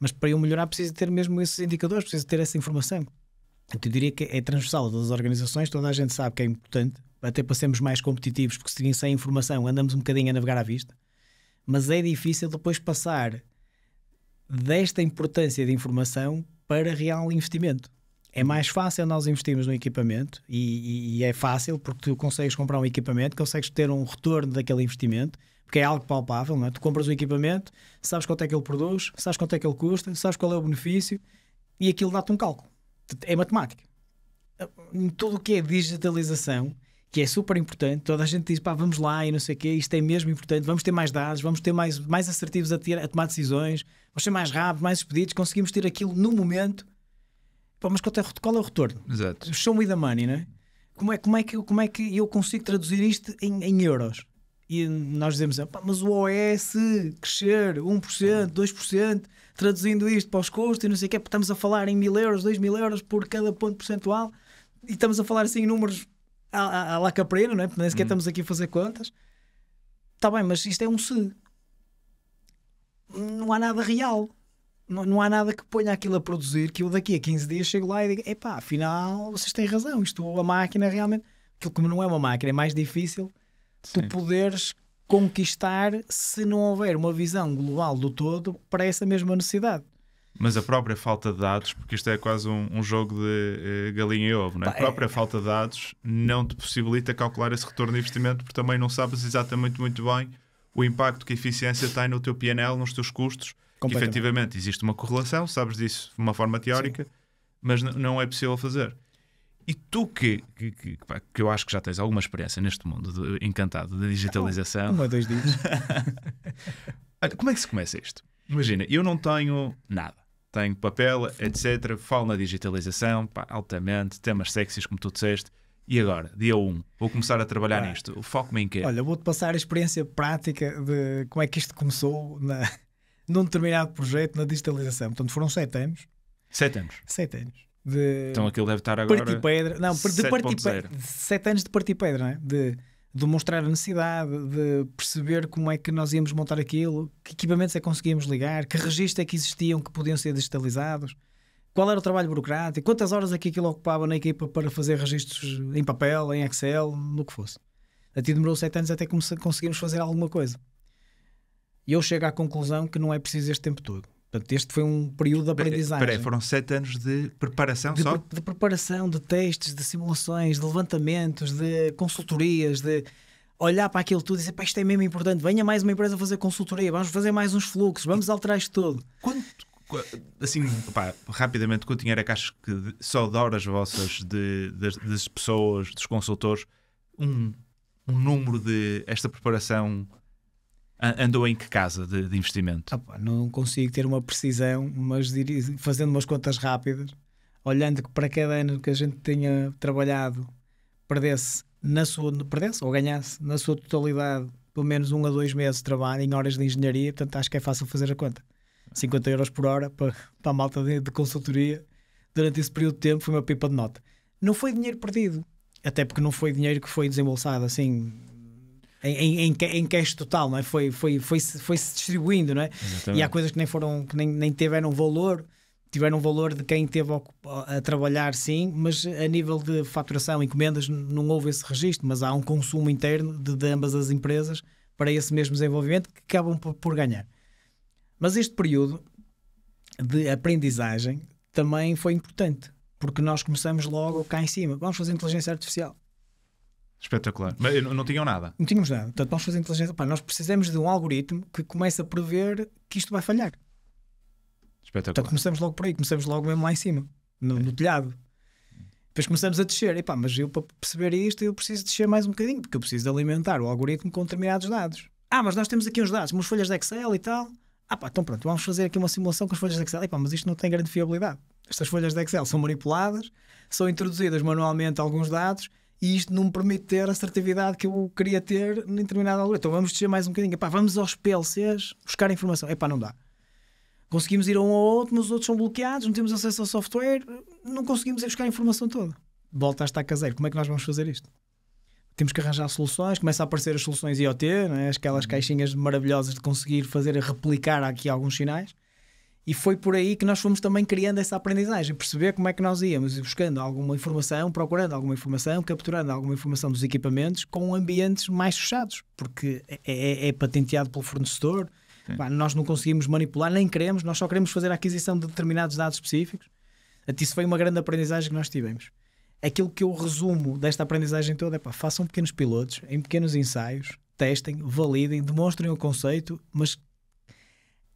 Speaker 1: Mas para eu melhorar preciso ter mesmo esses indicadores, preciso ter essa informação. Eu diria que é transversal a todas as organizações, toda a gente sabe que é importante, até para sermos mais competitivos, porque sem informação andamos um bocadinho a navegar à vista. Mas é difícil depois passar desta importância de informação para real investimento. É mais fácil nós investirmos no equipamento e é fácil porque tu consegues comprar um equipamento, consegues ter um retorno daquele investimento, porque é algo palpável, não é? Tu compras um equipamento, sabes quanto é que ele produz, sabes quanto é que ele custa, sabes qual é o benefício e aquilo dá-te um cálculo. É matemática. Em tudo o que é digitalização, que é super importante, toda a gente diz, vamos lá e não sei o quê, isto é mesmo importante, vamos ter mais dados, vamos ter mais assertivos a tomar decisões, vamos ser mais rápidos, mais expedidos, conseguimos ter aquilo no momento. Mas qual é o retorno?
Speaker 2: Exato.
Speaker 1: Show me the money, não é? Como é que eu consigo traduzir isto em euros? E nós dizemos, mas o OS crescer 1%, 2%, traduzindo isto para os custos e não sei o quê, estamos a falar em 1.000 euros, 2.000 euros por cada ponto percentual e estamos a falar assim em números à la caprina, não é? Porque nem sequer estamos aqui a fazer contas. Está bem, mas isto é um se. Não há nada real. Não há nada que ponha aquilo a produzir que eu daqui a 15 dias chego lá e digo, afinal vocês têm razão, a máquina realmente, aquilo como não é uma máquina, é mais difícil tu poderes conquistar se não houver uma visão global do todo para essa mesma necessidade.
Speaker 2: Mas a própria falta de dados, porque isto é quase um jogo de galinha e ovo, não é? A própria falta de dados não te possibilita calcular esse retorno de investimento, porque também não sabes exatamente muito bem o impacto que a eficiência tem no teu PNL, nos teus custos. Que efetivamente existe uma correlação, sabes disso de uma forma teórica, mas não é possível fazer. E tu pá, que eu acho que já tens alguma experiência neste mundo encantado da digitalização.
Speaker 1: 1 ou 2 dias.
Speaker 2: Olha, como é que se começa isto? Imagina, eu não tenho nada. Tenho papel, etc. Falo na digitalização, pá, altamente, temas sexys, como tu disseste. E agora, dia 1, vou começar a trabalhar nisto. O foco-me em quê?
Speaker 1: Olha, vou-te passar a experiência prática de como é que isto começou num determinado projeto na digitalização. Portanto, foram 7 anos.
Speaker 2: 7 anos.
Speaker 1: 7 anos.
Speaker 2: Então aquilo deve estar agora...
Speaker 1: Partir pedra. Não, de partir
Speaker 2: 7.0.
Speaker 1: pedra. 7 anos de partir pedra, não é? De demonstrar a necessidade, de perceber como é que nós íamos montar aquilo, que equipamentos é que conseguíamos ligar, que registros é que existiam que podiam ser digitalizados, qual era o trabalho burocrático, quantas horas é que aquilo ocupava na equipa para fazer registros em papel, em Excel, no que fosse. Até demorou 7 anos até que conseguimos fazer alguma coisa. E eu chego à conclusão que não é preciso este tempo todo. Portanto, este foi um período de aprendizagem.
Speaker 2: Espera aí, foram 7 anos de preparação só?
Speaker 1: De preparação, de testes, de simulações, de levantamentos, de consultorias, de olhar para aquilo tudo e dizer, pá, isto é mesmo importante, venha mais uma empresa fazer consultoria, vamos fazer mais uns fluxos, vamos alterar isto tudo.
Speaker 2: Assim, pá, rapidamente, quanto dinheiro é que achas que só de horas vossas das pessoas, dos consultores, um número de esta preparação andou em que casa de investimento?
Speaker 1: Não consigo ter uma precisão, mas fazendo umas contas rápidas, olhando que para cada ano que a gente tenha trabalhado perdesse ou ganhasse na sua totalidade pelo menos 1 a 2 meses de trabalho em horas de engenharia, portanto acho que é fácil fazer a conta. 50 euros por hora para a malta de consultoria durante esse período de tempo foi uma pipa de nota. Não foi dinheiro perdido, até porque não foi dinheiro que foi desembolsado assim em cash total, não é? Foi-se distribuindo, não é?
Speaker 2: Exatamente.
Speaker 1: E há coisas que nem tiveram valor de quem esteve a trabalhar, sim, mas a nível de faturação, encomendas, não houve esse registro, mas há um consumo interno de ambas as empresas para esse mesmo desenvolvimento que acabam por ganhar. Mas este período de aprendizagem também foi importante, porque nós começamos logo cá em cima. Vamos fazer inteligência artificial.
Speaker 2: Espetacular. Mas não tinham nada.
Speaker 1: Não tínhamos nada. Portanto, vamos fazer inteligência. Nós precisamos de um algoritmo que comece a prever que isto vai falhar.
Speaker 2: Espetacular.
Speaker 1: Portanto, começamos logo por aí. Começamos logo mesmo lá em cima, no telhado. Depois começamos a descer. Mas eu, para perceber isto, eu preciso descer mais um bocadinho, porque eu preciso de alimentar o algoritmo com determinados dados. Mas nós temos aqui uns dados, umas folhas de Excel e tal. Então pronto, vamos fazer aqui uma simulação com as folhas de Excel. Mas isto não tem grande fiabilidade. Estas folhas de Excel são manipuladas, são introduzidas manualmente alguns dados e isto não me permite ter a assertividade que eu queria ter em determinado algoritmo. Então vamos descer mais um bocadinho. Vamos aos PLCs buscar informação. Não dá. Conseguimos ir a um ou outro, mas os outros são bloqueados, não temos acesso ao software, não conseguimos ir buscar a informação toda. Volta a estar caseiro. Como é que nós vamos fazer isto? Temos que arranjar soluções, começa a aparecer as soluções IoT, não é? Aquelas caixinhas maravilhosas de conseguir replicar aqui alguns sinais. E foi por aí que nós fomos também criando essa aprendizagem, perceber como é que nós íamos buscando alguma informação, procurando alguma informação, capturando alguma informação dos equipamentos com ambientes mais fechados, porque é patenteado pelo fornecedor. Nós não conseguimos manipular, nem queremos, nós só queremos fazer a aquisição de determinados dados específicos. Isso foi uma grande aprendizagem que nós tivemos. Aquilo que eu resumo desta aprendizagem toda é façam pequenos pilotos, em pequenos ensaios, testem, validem, demonstrem o conceito, mas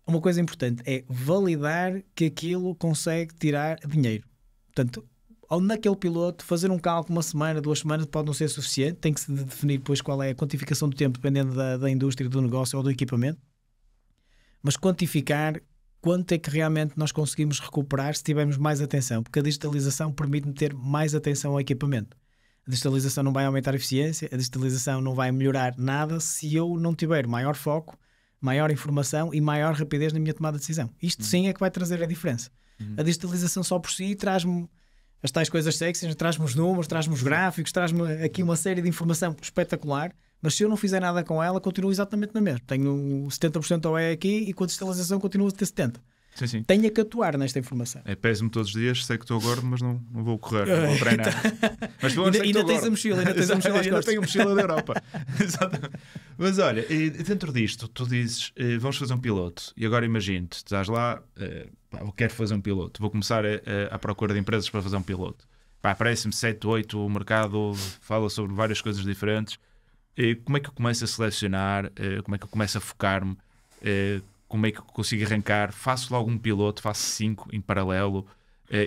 Speaker 1: uma coisa importante é validar que aquilo consegue tirar dinheiro. Portanto, ao naquele piloto, fazer um cálculo 1 semana, 2 semanas pode não ser suficiente, tem que se definir depois qual é a quantificação do tempo, dependendo da indústria, do negócio ou do equipamento, mas quantificar quanto é que realmente nós conseguimos recuperar se tivermos mais atenção, porque a digitalização permite-me ter mais atenção ao equipamento. A digitalização não vai aumentar a eficiência, a digitalização não vai melhorar nada se eu não tiver maior foco, maior informação e maior rapidez na minha tomada de decisão. Isto sim é que vai trazer a diferença. A digitalização só por si traz-me as tais coisas sexys, traz-me os números, traz-me os gráficos, traz-me aqui uma série de informação espetacular, mas se eu não fizer nada com ela, continuo exatamente na mesma. Tenho 70% ou é aqui e com a digitalização continuo a ter 70%.
Speaker 2: Sim.
Speaker 1: Tenho que atuar nesta informação.
Speaker 2: Peso-me todos os dias, sei que estou gordo, mas não vou correr, não vou treinar. Mas
Speaker 1: ainda tens a mochila, ainda tens a mochila às costas.
Speaker 2: Ainda tenho a mochila da Europa. Mas olha, dentro disto, tu dizes, vamos fazer um piloto. E agora imagino-te, estás lá, eu quero fazer um piloto. Vou começar à procura de empresas para fazer um piloto. Parece-me 7, 8, o mercado fala sobre várias coisas diferentes. Como é que eu começo a selecionar? Como é que eu começo a focar-me? Como é que eu consigo arrancar? Faço logo um piloto, faço 5 em paralelo.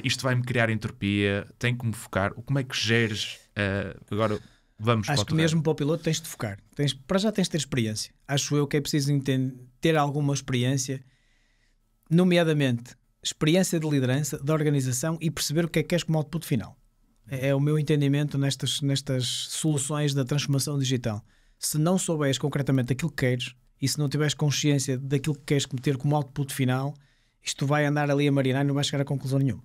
Speaker 2: Isto vai-me criar entropia, tenho que me focar. Como é que geres? Agora vamos
Speaker 1: Acho que mesmo para o piloto tens de focar. Para já tens de ter experiência. Acho eu que é preciso ter alguma experiência, nomeadamente experiência de liderança, de organização e perceber o que é que queres como output final. É o meu entendimento nestas soluções da transformação digital. Se não souberes concretamente aquilo que queres e se não tiveres consciência daquilo que queres ter como output final, isto vai andar ali a marinar e não vai chegar a conclusão nenhuma.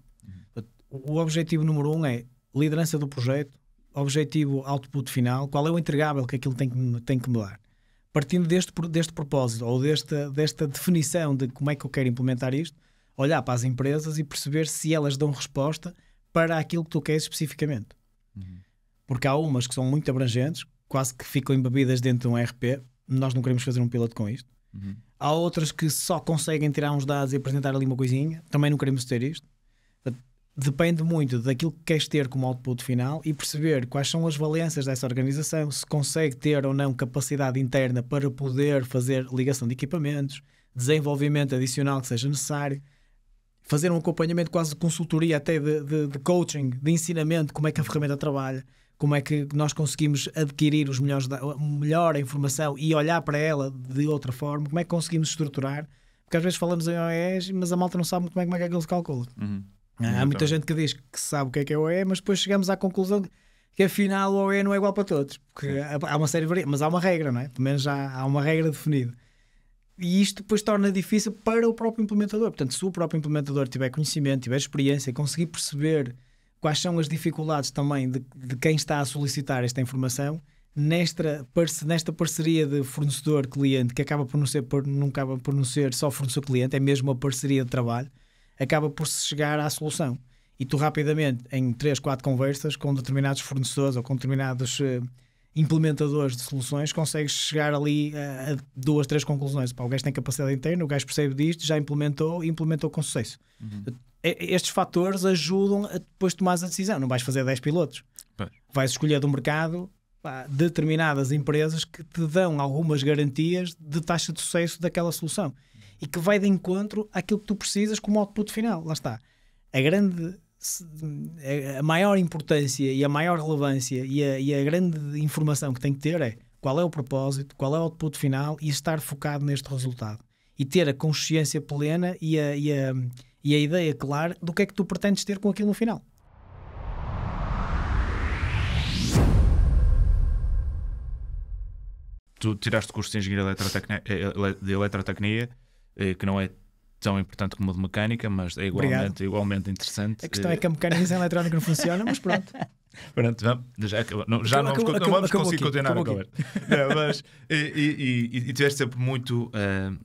Speaker 1: O objetivo número 1 é liderança do projeto, objetivo output final, qual é o entregável que aquilo tem que mudar. Partindo deste propósito ou desta definição de como é que eu quero implementar isto, olhar para as empresas e perceber se elas dão resposta para aquilo que tu queres especificamente. Porque há umas que são muito abrangentes, quase que ficam embebidas dentro de um ERP. Nós não queremos fazer um piloto com isto. Há outras que só conseguem tirar uns dados e apresentar ali uma coisinha. Também não queremos ter isto. Depende muito daquilo que queres ter como output final e perceber quais são as valências dessa organização, se consegue ter ou não capacidade interna para poder fazer ligação de equipamentos, desenvolvimento adicional que seja necessário, fazer um acompanhamento quase de consultoria, até de coaching, de ensinamento, como é que a ferramenta trabalha, como é que nós conseguimos adquirir melhor a informação e olhar para ela de outra forma, como é que conseguimos estruturar, porque às vezes falamos em OEs, mas a malta não sabe muito bem como é que aquilo se calcula. Há muita gente que diz que sabe o que é OE, mas depois chegamos à conclusão que afinal o OE não é igual para todos, porque há uma série de variantes, mas há uma regra, não é? Pelo menos já há uma regra definida. E isto depois torna difícil para o próprio implementador. Portanto, se o próprio implementador tiver conhecimento, tiver experiência, conseguir perceber quais são as dificuldades também de quem está a solicitar esta informação, nesta parceria de fornecedor-cliente, que acaba por não ser só fornecedor-cliente, é mesmo uma parceria de trabalho, acaba por se chegar à solução. E tu rapidamente, em 3, 4 conversas com determinados fornecedores ou com determinados implementadores de soluções, consegues chegar ali a 2, 3 conclusões. O gajo tem capacidade interna, o gajo percebe disto, já implementou e implementou com sucesso. Estes fatores ajudam a depois tomares a decisão. Não vais fazer 10 pilotos. Vais escolher do mercado determinadas empresas que te dão algumas garantias de taxa de sucesso daquela solução e que vai de encontro àquilo que tu precisas como output final. Lá está. A maior importância e a maior relevância e a grande informação que tem que ter é qual é o propósito, qual é o output final e estar focado neste resultado. E ter a consciência plena e a ideia clara do que é que tu pretendes ter com aquilo no final.
Speaker 2: Tu tiraste o curso de Engenharia de Eletrotecnia, que não é tão importante como o de Mecânica, mas é igualmente interessante.
Speaker 1: A questão é que a mecânica sem eletrónica não funciona, mas pronto.
Speaker 2: Pronto, já não vamos conseguir continuar a conversa. E tiveste sempre muito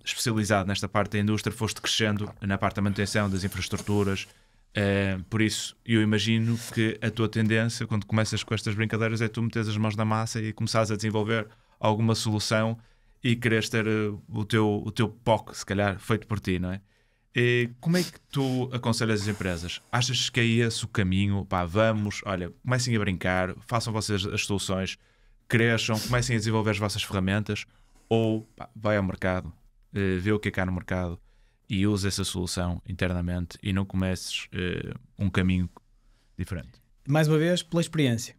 Speaker 2: especializado nesta parte da indústria, foste crescendo na parte da manutenção das infraestruturas. Por isso, eu imagino que a tua tendência, quando começas com estas brincadeiras, é tu meteres as mãos na massa e começares a desenvolver alguma solução e quereres ter o teu POC, se calhar, feito por ti, não é? E como é que tu aconselhas as empresas? Achas que é esse o caminho? Vamos, olha, comecem a brincar, façam vocês as soluções, cresçam, comecem a desenvolver as vossas ferramentas, ou vai ao mercado, vê o que é que há no mercado e usa essa solução internamente e não comeces um caminho diferente?
Speaker 1: Mais uma vez, pela experiência.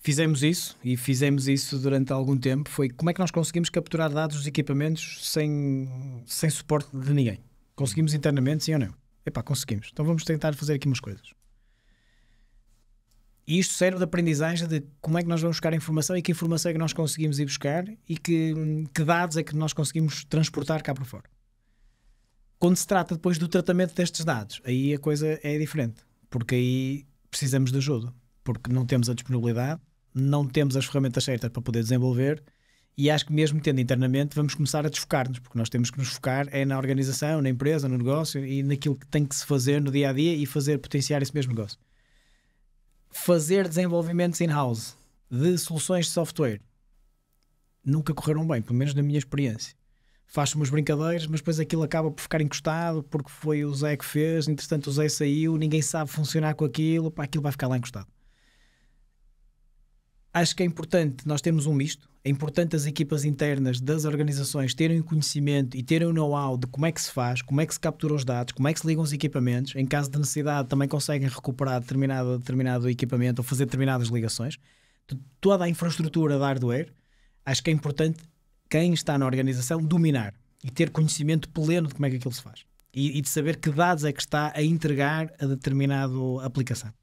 Speaker 1: Fizemos isso durante algum tempo. Foi como é que nós conseguimos capturar dados dos equipamentos sem suporte de ninguém. Conseguimos internamente, sim ou não? Conseguimos. Então vamos tentar fazer aqui umas coisas. E isto serve de aprendizagem de como é que nós vamos buscar a informação e que informação é que nós conseguimos ir buscar e que dados é que nós conseguimos transportar cá para fora. Quando se trata depois do tratamento destes dados, aí a coisa é diferente. Porque aí precisamos de ajuda. Porque não temos a disponibilidade, não temos as ferramentas certas para poder desenvolver e acho que mesmo tendo internamente vamos começar a desfocar-nos, porque nós temos que nos focar na organização, na empresa, no negócio e naquilo que tem que se fazer no dia-a-dia e potenciar esse mesmo negócio. Fazer desenvolvimentos in-house de soluções de software nunca correram bem, pelo menos na minha experiência. Faz-se umas brincadeiras, mas depois aquilo acaba por ficar encostado porque foi o Zé que fez, entretanto o Zé saiu, ninguém sabe funcionar com aquilo, aquilo vai ficar lá encostado. Acho que é importante nós termos um misto. É importante as equipas internas das organizações terem o conhecimento e terem o know-how de como é que se faz, como é que se captura os dados, como é que se ligam os equipamentos. Em caso de necessidade também conseguem recuperar determinado equipamento ou fazer determinadas ligações. Toda a infraestrutura da hardware, acho que é importante quem está na organização dominar e ter conhecimento pleno de como é que aquilo se faz. E de saber que dados é que está a entregar a determinada aplicação.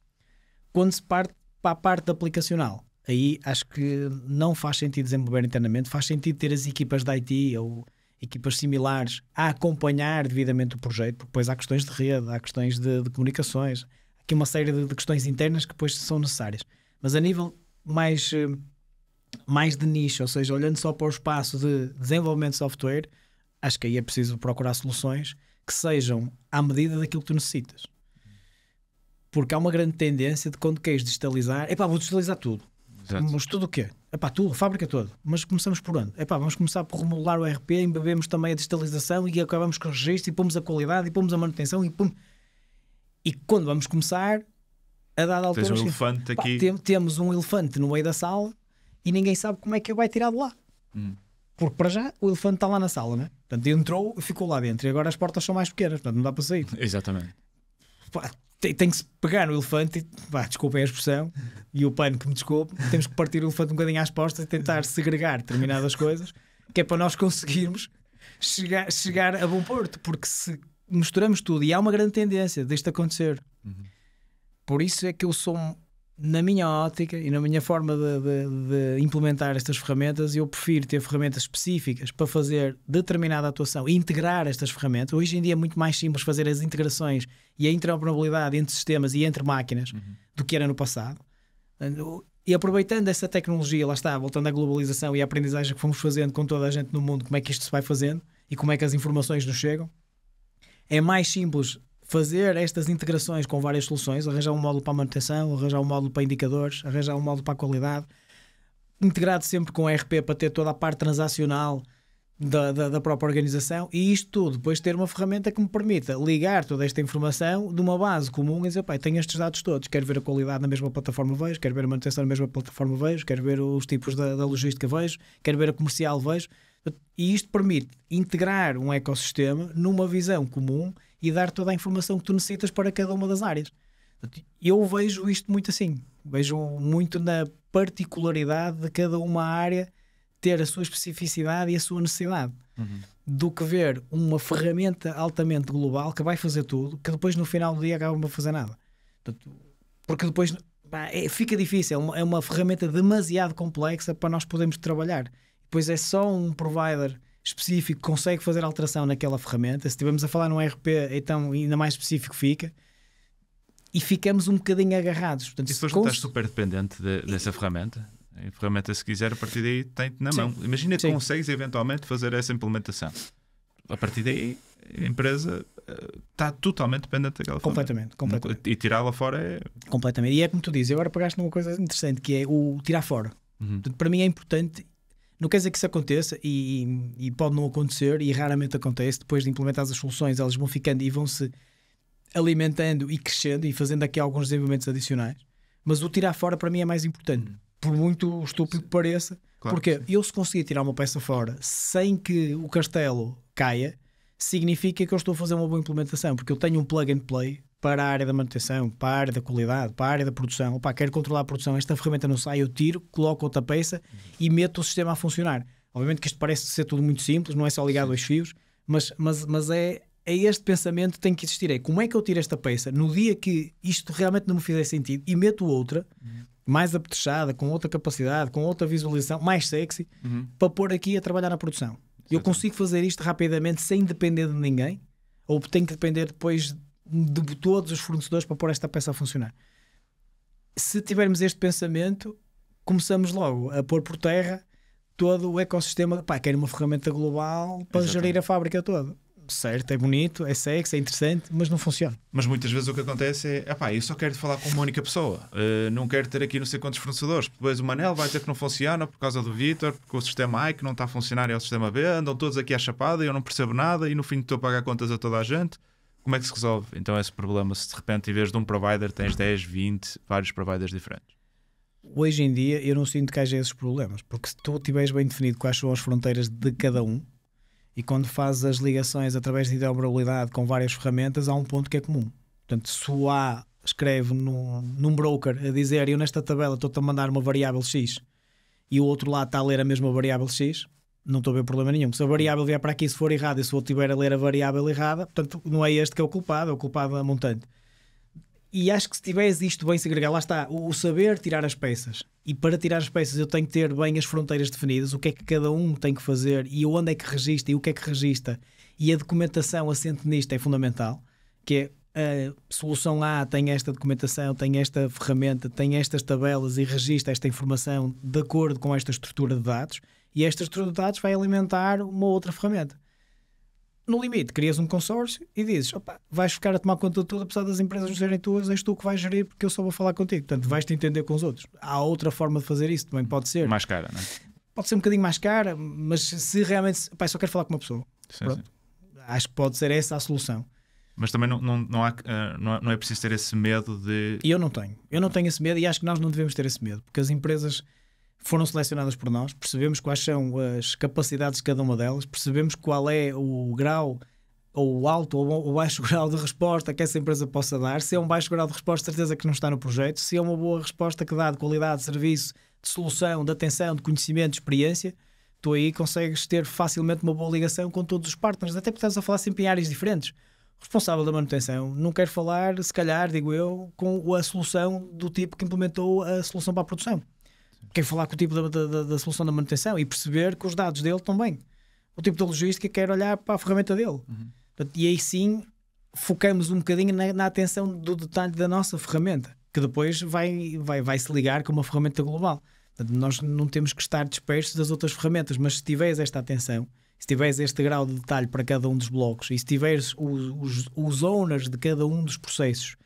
Speaker 1: Quando se parte para a parte aplicacional, aí acho que não faz sentido desenvolver internamente, faz sentido ter as equipas de IT ou equipas similares a acompanhar devidamente o projeto, porque depois há questões de rede, há questões de comunicações, há aqui uma série de questões internas que depois são necessárias. Mas a nível mais de nicho, ou seja, olhando só para o espaço de desenvolvimento de software, acho que aí é preciso procurar soluções que sejam à medida daquilo que tu necessitas. Porque há uma grande tendência de quando queres digitalizar, vou digitalizar tudo.
Speaker 2: Exato.
Speaker 1: Mas tudo o quê? Tudo, a fábrica toda. Mas começamos por onde? Vamos começar por remodelar o ERP, embebemos também a digitalização e acabamos com o registro e pomos a qualidade e pomos a manutenção e quando vamos começar, a dada altura...
Speaker 2: Tens um elefante aqui.
Speaker 1: Temos um elefante no meio da sala e ninguém sabe como é que ele vai tirar de lá. Porque para já o elefante está lá na sala, né? Portanto, entrou e ficou lá dentro e agora as portas são mais pequenas, portanto não dá para sair.
Speaker 2: Exatamente.
Speaker 1: Tem que se pegar no elefante desculpem a expressão e o pano que me desculpe, temos que partir o elefante um bocadinho às postas e tentar segregar determinadas coisas, que é para nós conseguirmos chegar a bom porto, porque se misturamos tudo, e há uma grande tendência disto acontecer, por isso é que eu sou, na minha ótica e na minha forma de implementar estas ferramentas, eu prefiro ter ferramentas específicas para fazer determinada atuação e integrar estas ferramentas. Hoje em dia é muito mais simples fazer as integrações e a interoperabilidade entre sistemas e entre máquinas do que era no passado. E aproveitando essa tecnologia, lá está, voltando à globalização e à aprendizagem que fomos fazendo com toda a gente no mundo, como é que isto se vai fazendo e como é que as informações nos chegam, é mais simples fazer estas integrações com várias soluções, arranjar um módulo para a manutenção, arranjar um módulo para indicadores, arranjar um módulo para a qualidade, integrado sempre com o ERP para ter toda a parte transacional da própria organização, e isto tudo, depois ter uma ferramenta que me permita ligar toda esta informação de uma base comum e dizer, tenho estes dados todos, quero ver a qualidade na mesma plataforma, vejo, quero ver a manutenção na mesma plataforma, vejo, quero ver os tipos da logística, vejo, quero ver a comercial, vejo, e isto permite integrar um ecossistema numa visão comum e dar toda a informação que tu necessitas para cada uma das áreas. Eu vejo isto muito assim, vejo muito na particularidade de cada uma área ter a sua especificidade e a sua necessidade, do que ver uma ferramenta altamente global que vai fazer tudo, que depois no final do dia acaba por não fazer nada. Porque depois fica difícil, é uma ferramenta demasiado complexa para nós podermos trabalhar. Depois é só um provider específico que consegue fazer alteração naquela ferramenta. Se estivermos a falar num ERP, então ainda mais específico fica. E ficamos um bocadinho agarrados. Portanto,
Speaker 2: e depois não estás super dependente dessa ferramenta? A ferramenta, se quiser, a partir daí tem-te na mão. Imagina que consegues eventualmente fazer essa implementação. A partir daí, a empresa está totalmente dependente daquela ferramenta. Completamente. E tirá-la fora é...
Speaker 1: Completamente. E é como tu dizes, agora pegaste numa coisa interessante, que é o tirar fora. Portanto, para mim é importante... Não quer dizer que isso aconteça e pode não acontecer, e raramente acontece. Depois de implementar as soluções, elas vão ficando e vão-se alimentando e crescendo e fazendo aqui alguns desenvolvimentos adicionais. Mas o tirar fora para mim é mais importante, por muito estúpido que pareça. Claro, porque eu, se conseguir tirar uma peça fora sem que o castelo caia, significa que eu estou a fazer uma boa implementação, porque eu tenho um plug and play para a área da manutenção, para a área da qualidade, para a área da produção. Quero controlar a produção, esta ferramenta não sai, eu tiro, coloco outra peça e meto o sistema a funcionar. Obviamente que isto parece ser tudo muito simples, não é só ligar dois fios, mas é este pensamento que tem que existir. É como é que eu tiro esta peça no dia que isto realmente não me fizer sentido e meto outra, mais apetrechada, com outra capacidade, com outra visualização, mais sexy, para pôr aqui a trabalhar na produção. Eu consigo fazer isto rapidamente sem depender de ninguém, ou tenho que depender depois de todos os fornecedores para pôr esta peça a funcionar. Se tivermos este pensamento, começamos logo a pôr por terra todo o ecossistema. Quero uma ferramenta global para gerir a fábrica toda. Certo, é bonito, é sexy, é interessante, mas não funciona.
Speaker 2: Mas muitas vezes o que acontece é eu só quero falar com uma única pessoa, não quero ter aqui não sei quantos fornecedores. Depois o Manel vai dizer que não funciona por causa do Vítor, porque o sistema A que não está a funcionar é o sistema B, andam todos aqui à chapada e eu não percebo nada e no fim estou a pagar contas a toda a gente. Como é que se resolve então esse problema se de repente em vez de um provider tens 10, 20, vários providers diferentes?
Speaker 1: hoje em dia eu não sinto que haja esses problemas, porque se tu tiveres bem definido quais são as fronteiras de cada um, e quando fazes as ligações através de interoperabilidade com várias ferramentas, há um ponto que é comum. Portanto, se o A escreve num broker a dizer: eu nesta tabela estou-te a mandar uma variável X, e o outro lá está a ler a mesma variável X, não estou a ver problema nenhum. Se a variável vier para aqui, se for errada, e se o outro estiver a ler a variável errada, portanto, não é este que é o culpado a montante. E acho que se tiveres isto bem segregado, lá está, o saber tirar as peças. E para tirar as peças eu tenho que ter bem as fronteiras definidas, o que é que cada um tem que fazer e onde é que registra e o que é que registra. E a documentação assente nisto é fundamental, que é a solução A tem esta documentação, tem esta ferramenta, tem estas tabelas e registra esta informação de acordo com esta estrutura de dados, e esta estrutura de dados vai alimentar uma outra ferramenta. No limite, crias um consórcio e dizes: opa, vais ficar a tomar conta de tudo, apesar das empresas não serem tuas, és tu que vais gerir, porque eu só vou falar contigo. Portanto, vais-te entender com os outros. Há outra forma de fazer isso, também pode ser.
Speaker 2: Mais cara, não é?
Speaker 1: Pode ser um bocadinho mais cara, mas se realmente, pá, só quero falar com uma pessoa.
Speaker 2: Sim, sim.
Speaker 1: Acho que pode ser essa a solução.
Speaker 2: Mas também não é preciso ter esse medo de...
Speaker 1: E eu não tenho esse medo, e acho que nós não devemos ter esse medo, porque as empresas foram selecionadas por nós, percebemos quais são as capacidades de cada uma delas, percebemos qual é o grau, ou o alto ou o baixo grau de resposta que essa empresa possa dar. Se é um baixo grau de resposta, certeza que não está no projeto. Se é uma boa resposta que dá de qualidade de serviço, de solução, de atenção, de conhecimento, de experiência, tu aí consegues ter facilmente uma boa ligação com todos os partners, até porque estás a falar sempre em áreas diferentes. O responsável da manutenção não quer falar, se calhar, digo eu, com a solução do tipo que implementou a solução para a produção. Quer falar com o tipo da solução da manutenção e perceber que os dados dele estão bem. O tipo da logística quer olhar para a ferramenta dele. Portanto, e aí sim focamos um bocadinho na atenção do detalhe da nossa ferramenta, que depois vai se ligar com uma ferramenta global. Portanto, nós não temos que estar dispersos das outras ferramentas, mas se tiveres esta atenção, se tiveres este grau de detalhe para cada um dos blocos, e se tiveres os owners de cada um dos processos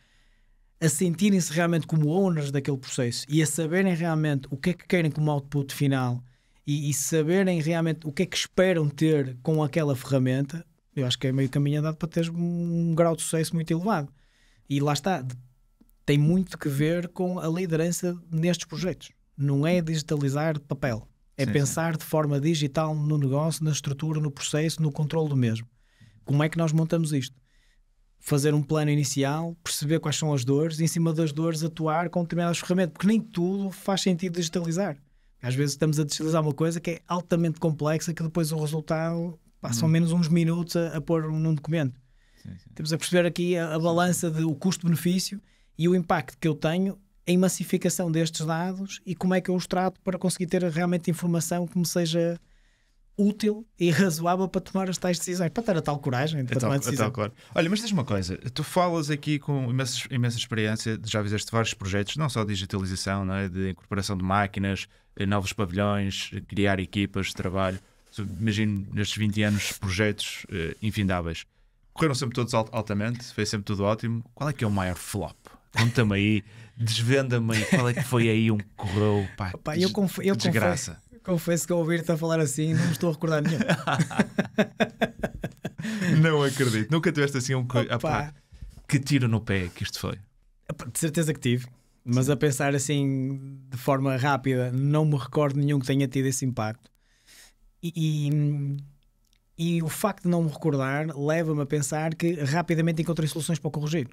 Speaker 1: a sentirem-se realmente como owners daquele processo e a saberem realmente o que é que querem como output final e saberem realmente o que é que esperam ter com aquela ferramenta, eu acho que é meio caminho andado para teres um grau de sucesso muito elevado. E lá está, tem muito que ver com a liderança nestes projetos. Não é digitalizar papel, é pensar de forma digital no negócio, na estrutura, no processo, no controle do mesmo. Como é que nós montamos isto? Fazer um plano inicial, perceber quais são as dores e em cima das dores atuar com determinadas ferramentas, porque nem tudo faz sentido digitalizar. Às vezes estamos a digitalizar uma coisa que é altamente complexa, que depois o resultado são menos uns minutos a pôr num documento. Temos a perceber aqui a balança do custo-benefício e o impacto que eu tenho em massificação destes dados e como é que eu os trato para conseguir ter realmente informação que me seja útil e razoável para tomar as tais decisões, para ter a tal coragem para tomar a decisão.
Speaker 2: Claro. Olha, mas diz-me uma coisa, tu falas aqui com imensa experiência, já fizeste vários projetos, não só de digitalização, não é? De incorporação de máquinas, novos pavilhões, criar equipas de trabalho. Imagino nestes 20 anos projetos infindáveis. Correram sempre todos altamente, foi sempre tudo ótimo. Qual é que é o maior flop? Conta-me aí, desvenda-me aí, qual é que foi aí um que correu, desgraça.
Speaker 1: Confesso que ao ouvir-te a falar assim não me estou a recordar nenhum.
Speaker 2: Não acredito. Nunca tiveste assim que tiro no pé que isto foi?
Speaker 1: De certeza que tive, mas a pensar assim de forma rápida não me recordo nenhum que tenha tido esse impacto. E o facto de não me recordar leva-me a pensar que rapidamente encontrei soluções para corrigir.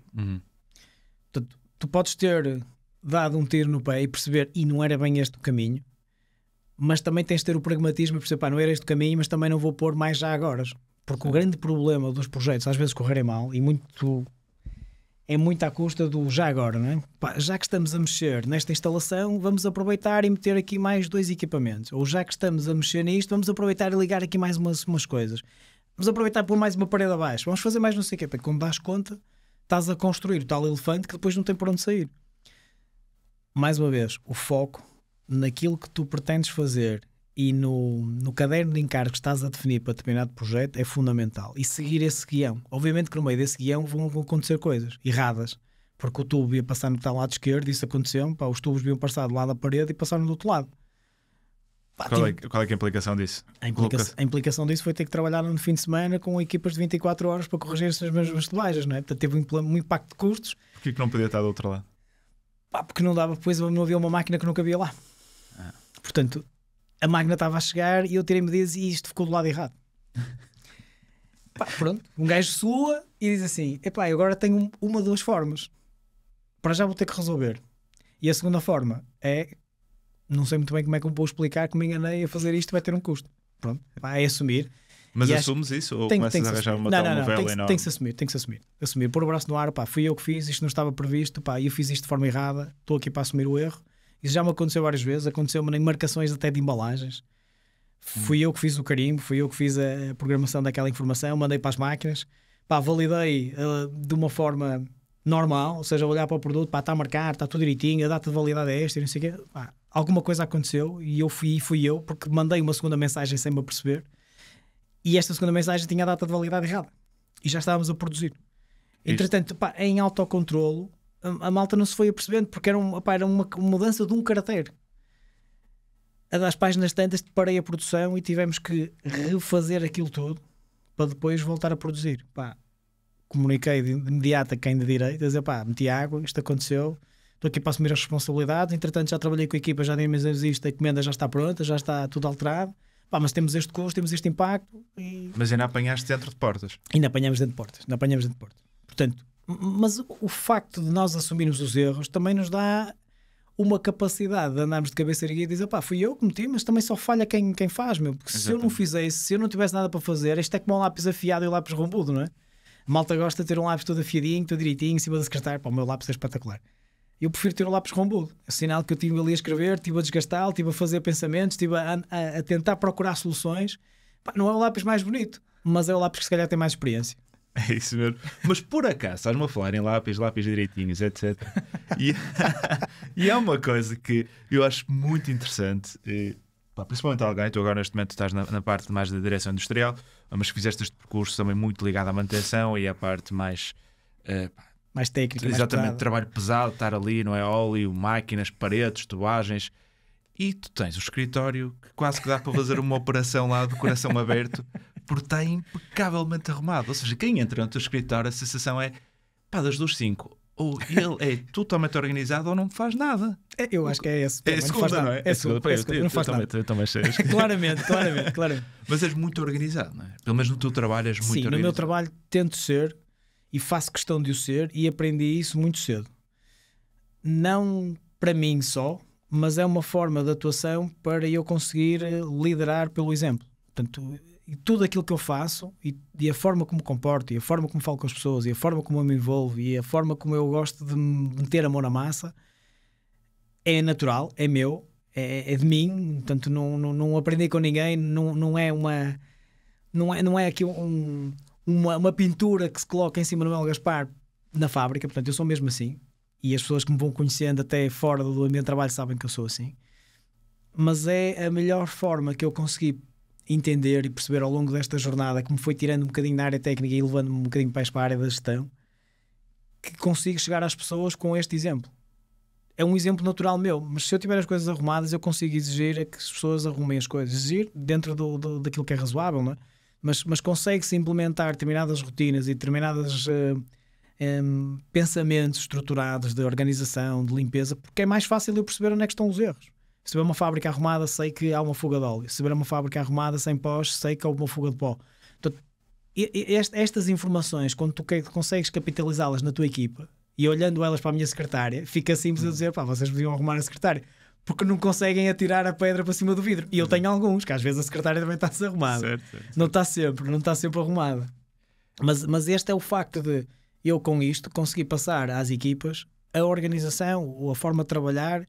Speaker 1: Portanto, tu podes ter dado um tiro no pé e perceber e não era bem este o caminho, mas também tens de ter o pragmatismo e perceber, não era este o caminho, mas também não vou pôr mais já agora. Porque o grande problema dos projetos às vezes correrem mal e é muito à custa do já agora, não é? Já que estamos a mexer nesta instalação, vamos aproveitar e meter aqui mais 2 equipamentos. Ou já que estamos a mexer nisto, vamos aproveitar e ligar aqui mais umas coisas. Vamos aproveitar e pôr mais uma parede abaixo. Vamos fazer mais não sei o quê. Porque quando dás conta, estás a construir o tal elefante que depois não tem por onde sair. Mais uma vez, o foco naquilo que tu pretendes fazer e no caderno de encargos que estás a definir para determinado projeto é fundamental. E seguir esse guião. Obviamente que no meio desse guião vão acontecer coisas erradas. Porque o tubo ia passar no tal lado esquerdo, isso aconteceu. Os tubos iam passar do lado da parede e passaram do outro lado.
Speaker 2: Qual é que é a implicação disso?
Speaker 1: A implicação disso foi ter que trabalhar no fim de semana com equipas de 24 horas para corrigir essas mesmas tubagens, não é? Portanto, teve um impacto de custos.
Speaker 2: Porquê que não podia estar do outro lado?
Speaker 1: Pá, porque não dava, depois não havia uma máquina que não cabia lá. Portanto, a máquina estava a chegar e eu tirei medidas e isto ficou do lado errado. Pá, pronto, um gajo sua e diz assim: epá, eu agora tenho uma de duas formas. Para já vou ter que resolver. E a segunda forma é, não sei muito bem como é que eu vou explicar que me enganei a fazer isto, vai ter um custo. Pronto, pá, é assumir.
Speaker 2: Mas
Speaker 1: E
Speaker 2: assumes isso ou começas a arranjar uma telenovela enorme?
Speaker 1: Tem que se assumir. Assumir, pôr o braço no ar, pá, fui eu que fiz, isto não estava previsto, pá, eu fiz isto de forma errada, estou aqui para assumir o erro. Isso já me aconteceu várias vezes, aconteceu-me em marcações até de embalagens. Fui eu que fiz o carimbo, fui eu que fiz a programação daquela informação, mandei para as máquinas, pá, validei de uma forma normal, ou seja, olhar para o produto, pá, está a marcar, está tudo direitinho, a data de validade é esta, e não sei o quê. Pá, alguma coisa aconteceu e fui eu, porque mandei uma segunda mensagem sem me aperceber. E esta segunda mensagem tinha a data de validade errada. E já estávamos a produzir. Entretanto, pá, em autocontrolo, a malta não se foi apercebendo, porque era uma mudança de um caractere. A das páginas tantas, parei a produção e tivemos que refazer aquilo tudo para depois voltar a produzir. Pá, comuniquei de imediato a quem de direito, a dizer, pá, meti água, isto aconteceu, estou aqui para assumir as responsabilidades. Entretanto, já trabalhei com a equipa, já dei isto, a encomenda já está pronta, já está tudo alterado. Pá, mas temos este custo, temos este impacto.
Speaker 2: Mas ainda apanhaste dentro de portas.
Speaker 1: Ainda apanhamos dentro de portas. Portanto, mas o facto de nós assumirmos os erros também nos dá uma capacidade de andarmos de cabeça erguida e dizer, pá, fui eu que meti, mas também só falha quem faz, meu. Porque se eu não fizesse, se eu não tivesse nada para fazer, isto é como um lápis afiado e o lápis rombudo, não é? A malta gosta de ter um lápis todo afiadinho, todo direitinho, em cima da secretária. Pá, o meu lápis é espetacular. Eu prefiro ter o lápis rombudo. É sinal que eu estive ali a escrever, estive a desgastá-lo, estive a fazer pensamentos, estive a tentar procurar soluções. Pá, não é o lápis mais bonito, mas é o lápis que se calhar tem mais experiência.
Speaker 2: É isso mesmo. Mas por acaso, estás-me a falar em lápis direitinhos, etc. E há uma coisa que eu acho muito interessante, pá, principalmente alguém, tu agora neste momento estás na parte mais da direção industrial, mas fizeste este percurso também muito ligado à manutenção e à parte mais...
Speaker 1: mais técnica,
Speaker 2: exatamente,
Speaker 1: mais
Speaker 2: trabalho pesado, estar ali, não é? Óleo, máquinas, paredes, tubagens, e tu tens o escritório que quase que dá para fazer uma operação lá de coração aberto, porque está impecavelmente arrumado. Ou seja, quem entra no teu escritório, a sensação é, pá, das duas cinco, ou ele é totalmente organizado ou não faz nada.
Speaker 1: Eu acho que é esse.
Speaker 2: É a segunda, não é?
Speaker 1: É a segunda, não faz nada. Claramente.
Speaker 2: Mas és muito organizado, não é? Pelo menos no teu trabalho és muito organizado.
Speaker 1: Sim, no meu trabalho tento ser, e faço questão de o ser, e aprendi isso muito cedo. Não para mim só, mas é uma forma de atuação para eu conseguir liderar pelo exemplo. Portanto, e tudo aquilo que eu faço, e a forma como me comporto, e a forma como falo com as pessoas, e a forma como eu me envolvo, e a forma como eu gosto de meter a mão na massa, é natural, é meu, é de mim. Portanto, não aprendi com ninguém, não é aqui uma pintura que se coloca em cima do Manuel Gaspar na fábrica. Portanto, eu sou mesmo assim, e as pessoas que me vão conhecendo até fora do ambiente de trabalho sabem que eu sou assim. Mas é a melhor forma que eu consegui entender e perceber ao longo desta jornada, que me foi tirando um bocadinho da área técnica e levando-me um bocadinho para a área da gestão, que consigo chegar às pessoas com este exemplo. É um exemplo natural meu, mas se eu tiver as coisas arrumadas, eu consigo exigir que as pessoas arrumem as coisas, exigir dentro daquilo que é razoável, não é? Mas consegue-se implementar determinadas rotinas e determinados pensamentos estruturados de organização, de limpeza, porque é mais fácil eu perceber onde é que estão os erros. Se tiver uma fábrica arrumada, sei que há uma fuga de óleo. Se tiver uma fábrica arrumada sem pós, sei que há uma fuga de pó. Portanto, estas informações, quando tu consegues capitalizá-las na tua equipa e olhando elas para a minha secretária, fica simples a dizer, pá, vocês podiam arrumar a secretária, porque não conseguem atirar a pedra para cima do vidro. E eu tenho alguns, que às vezes a secretária também está desarrumada. Certo. Não está sempre arrumada. Mas este é o facto de eu, com isto, conseguir passar às equipas a organização, ou a forma de trabalhar,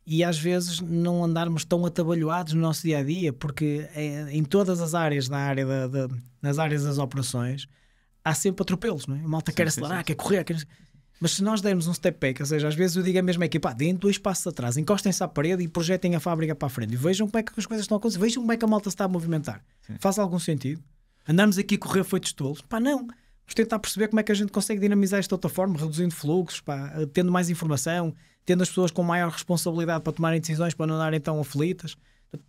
Speaker 1: e às vezes não andarmos tão atabalhoados no nosso dia-a-dia, porque em todas as áreas, nas áreas das operações, há sempre atropelos, não é? A malta quer acelerar, quer correr, Mas se nós dermos um step back, ou seja, às vezes eu digo a mesma equipa, deem 2 passos atrás, encostem-se à parede e projetem a fábrica para a frente e vejam como é que as coisas estão a acontecer, vejam como é que a malta se está a movimentar. Sim. Faz algum sentido? Andarmos aqui a correr foi de tolos? Pá, não. Vamos tentar perceber como é que a gente consegue dinamizar isto de outra forma, reduzindo fluxos, pá, tendo mais informação, tendo as pessoas com maior responsabilidade para tomarem decisões, para não andarem tão aflitas.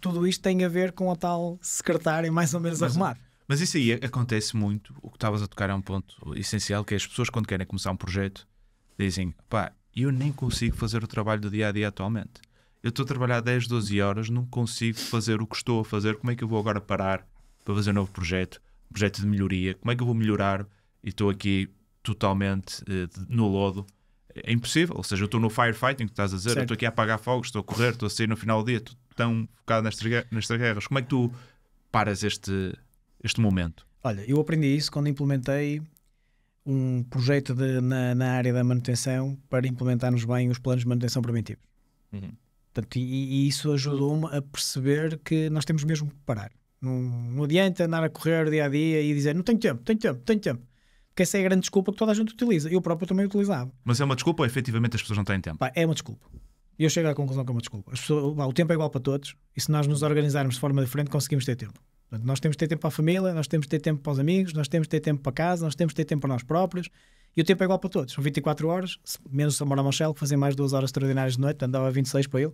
Speaker 1: Tudo isto tem a ver com a tal secretária mais ou menos arrumada.
Speaker 2: Mas isso aí acontece muito. O que estavas a tocar é um ponto essencial, que é as pessoas, quando querem começar um projeto, dizem, pá, e eu nem consigo fazer o trabalho do dia-a-dia atualmente. Eu estou a trabalhar 10, 12 horas, não consigo fazer o que estou a fazer. Como é que eu vou agora parar para fazer um novo projeto de melhoria? Como é que eu vou melhorar? E estou aqui totalmente no lodo. É impossível. Ou seja, eu estou no firefighting, que estás a dizer,
Speaker 1: certo.
Speaker 2: Eu estou aqui a apagar fogos, estou a correr, estou a sair no final do dia, estou tão focado nestas guerras. Como é que tu paras este momento?
Speaker 1: Olha, eu aprendi isso quando implementei um projeto na área da manutenção para implementarmos bem os planos de manutenção preventivos. Portanto, e isso ajudou-me a perceber que nós temos mesmo que parar. Não adianta andar a correr dia a dia e dizer não tenho tempo. Porque essa é a grande desculpa que toda a gente utiliza. Eu próprio também utilizava.
Speaker 2: Mas é uma desculpa ou efetivamente as pessoas não têm tempo?
Speaker 1: Pá, é uma desculpa. E eu chego à conclusão que é uma desculpa. O tempo é igual para todos e se nós nos organizarmos de forma diferente conseguimos ter tempo. Portanto, nós temos de ter tempo para a família, nós temos de ter tempo para os amigos, nós temos de ter tempo para casa, nós temos de ter tempo para nós próprios e o tempo é igual para todos. São 24 horas, menos o Samora Monchel que fazia mais 2 horas extraordinárias de noite, andava 26 para ele.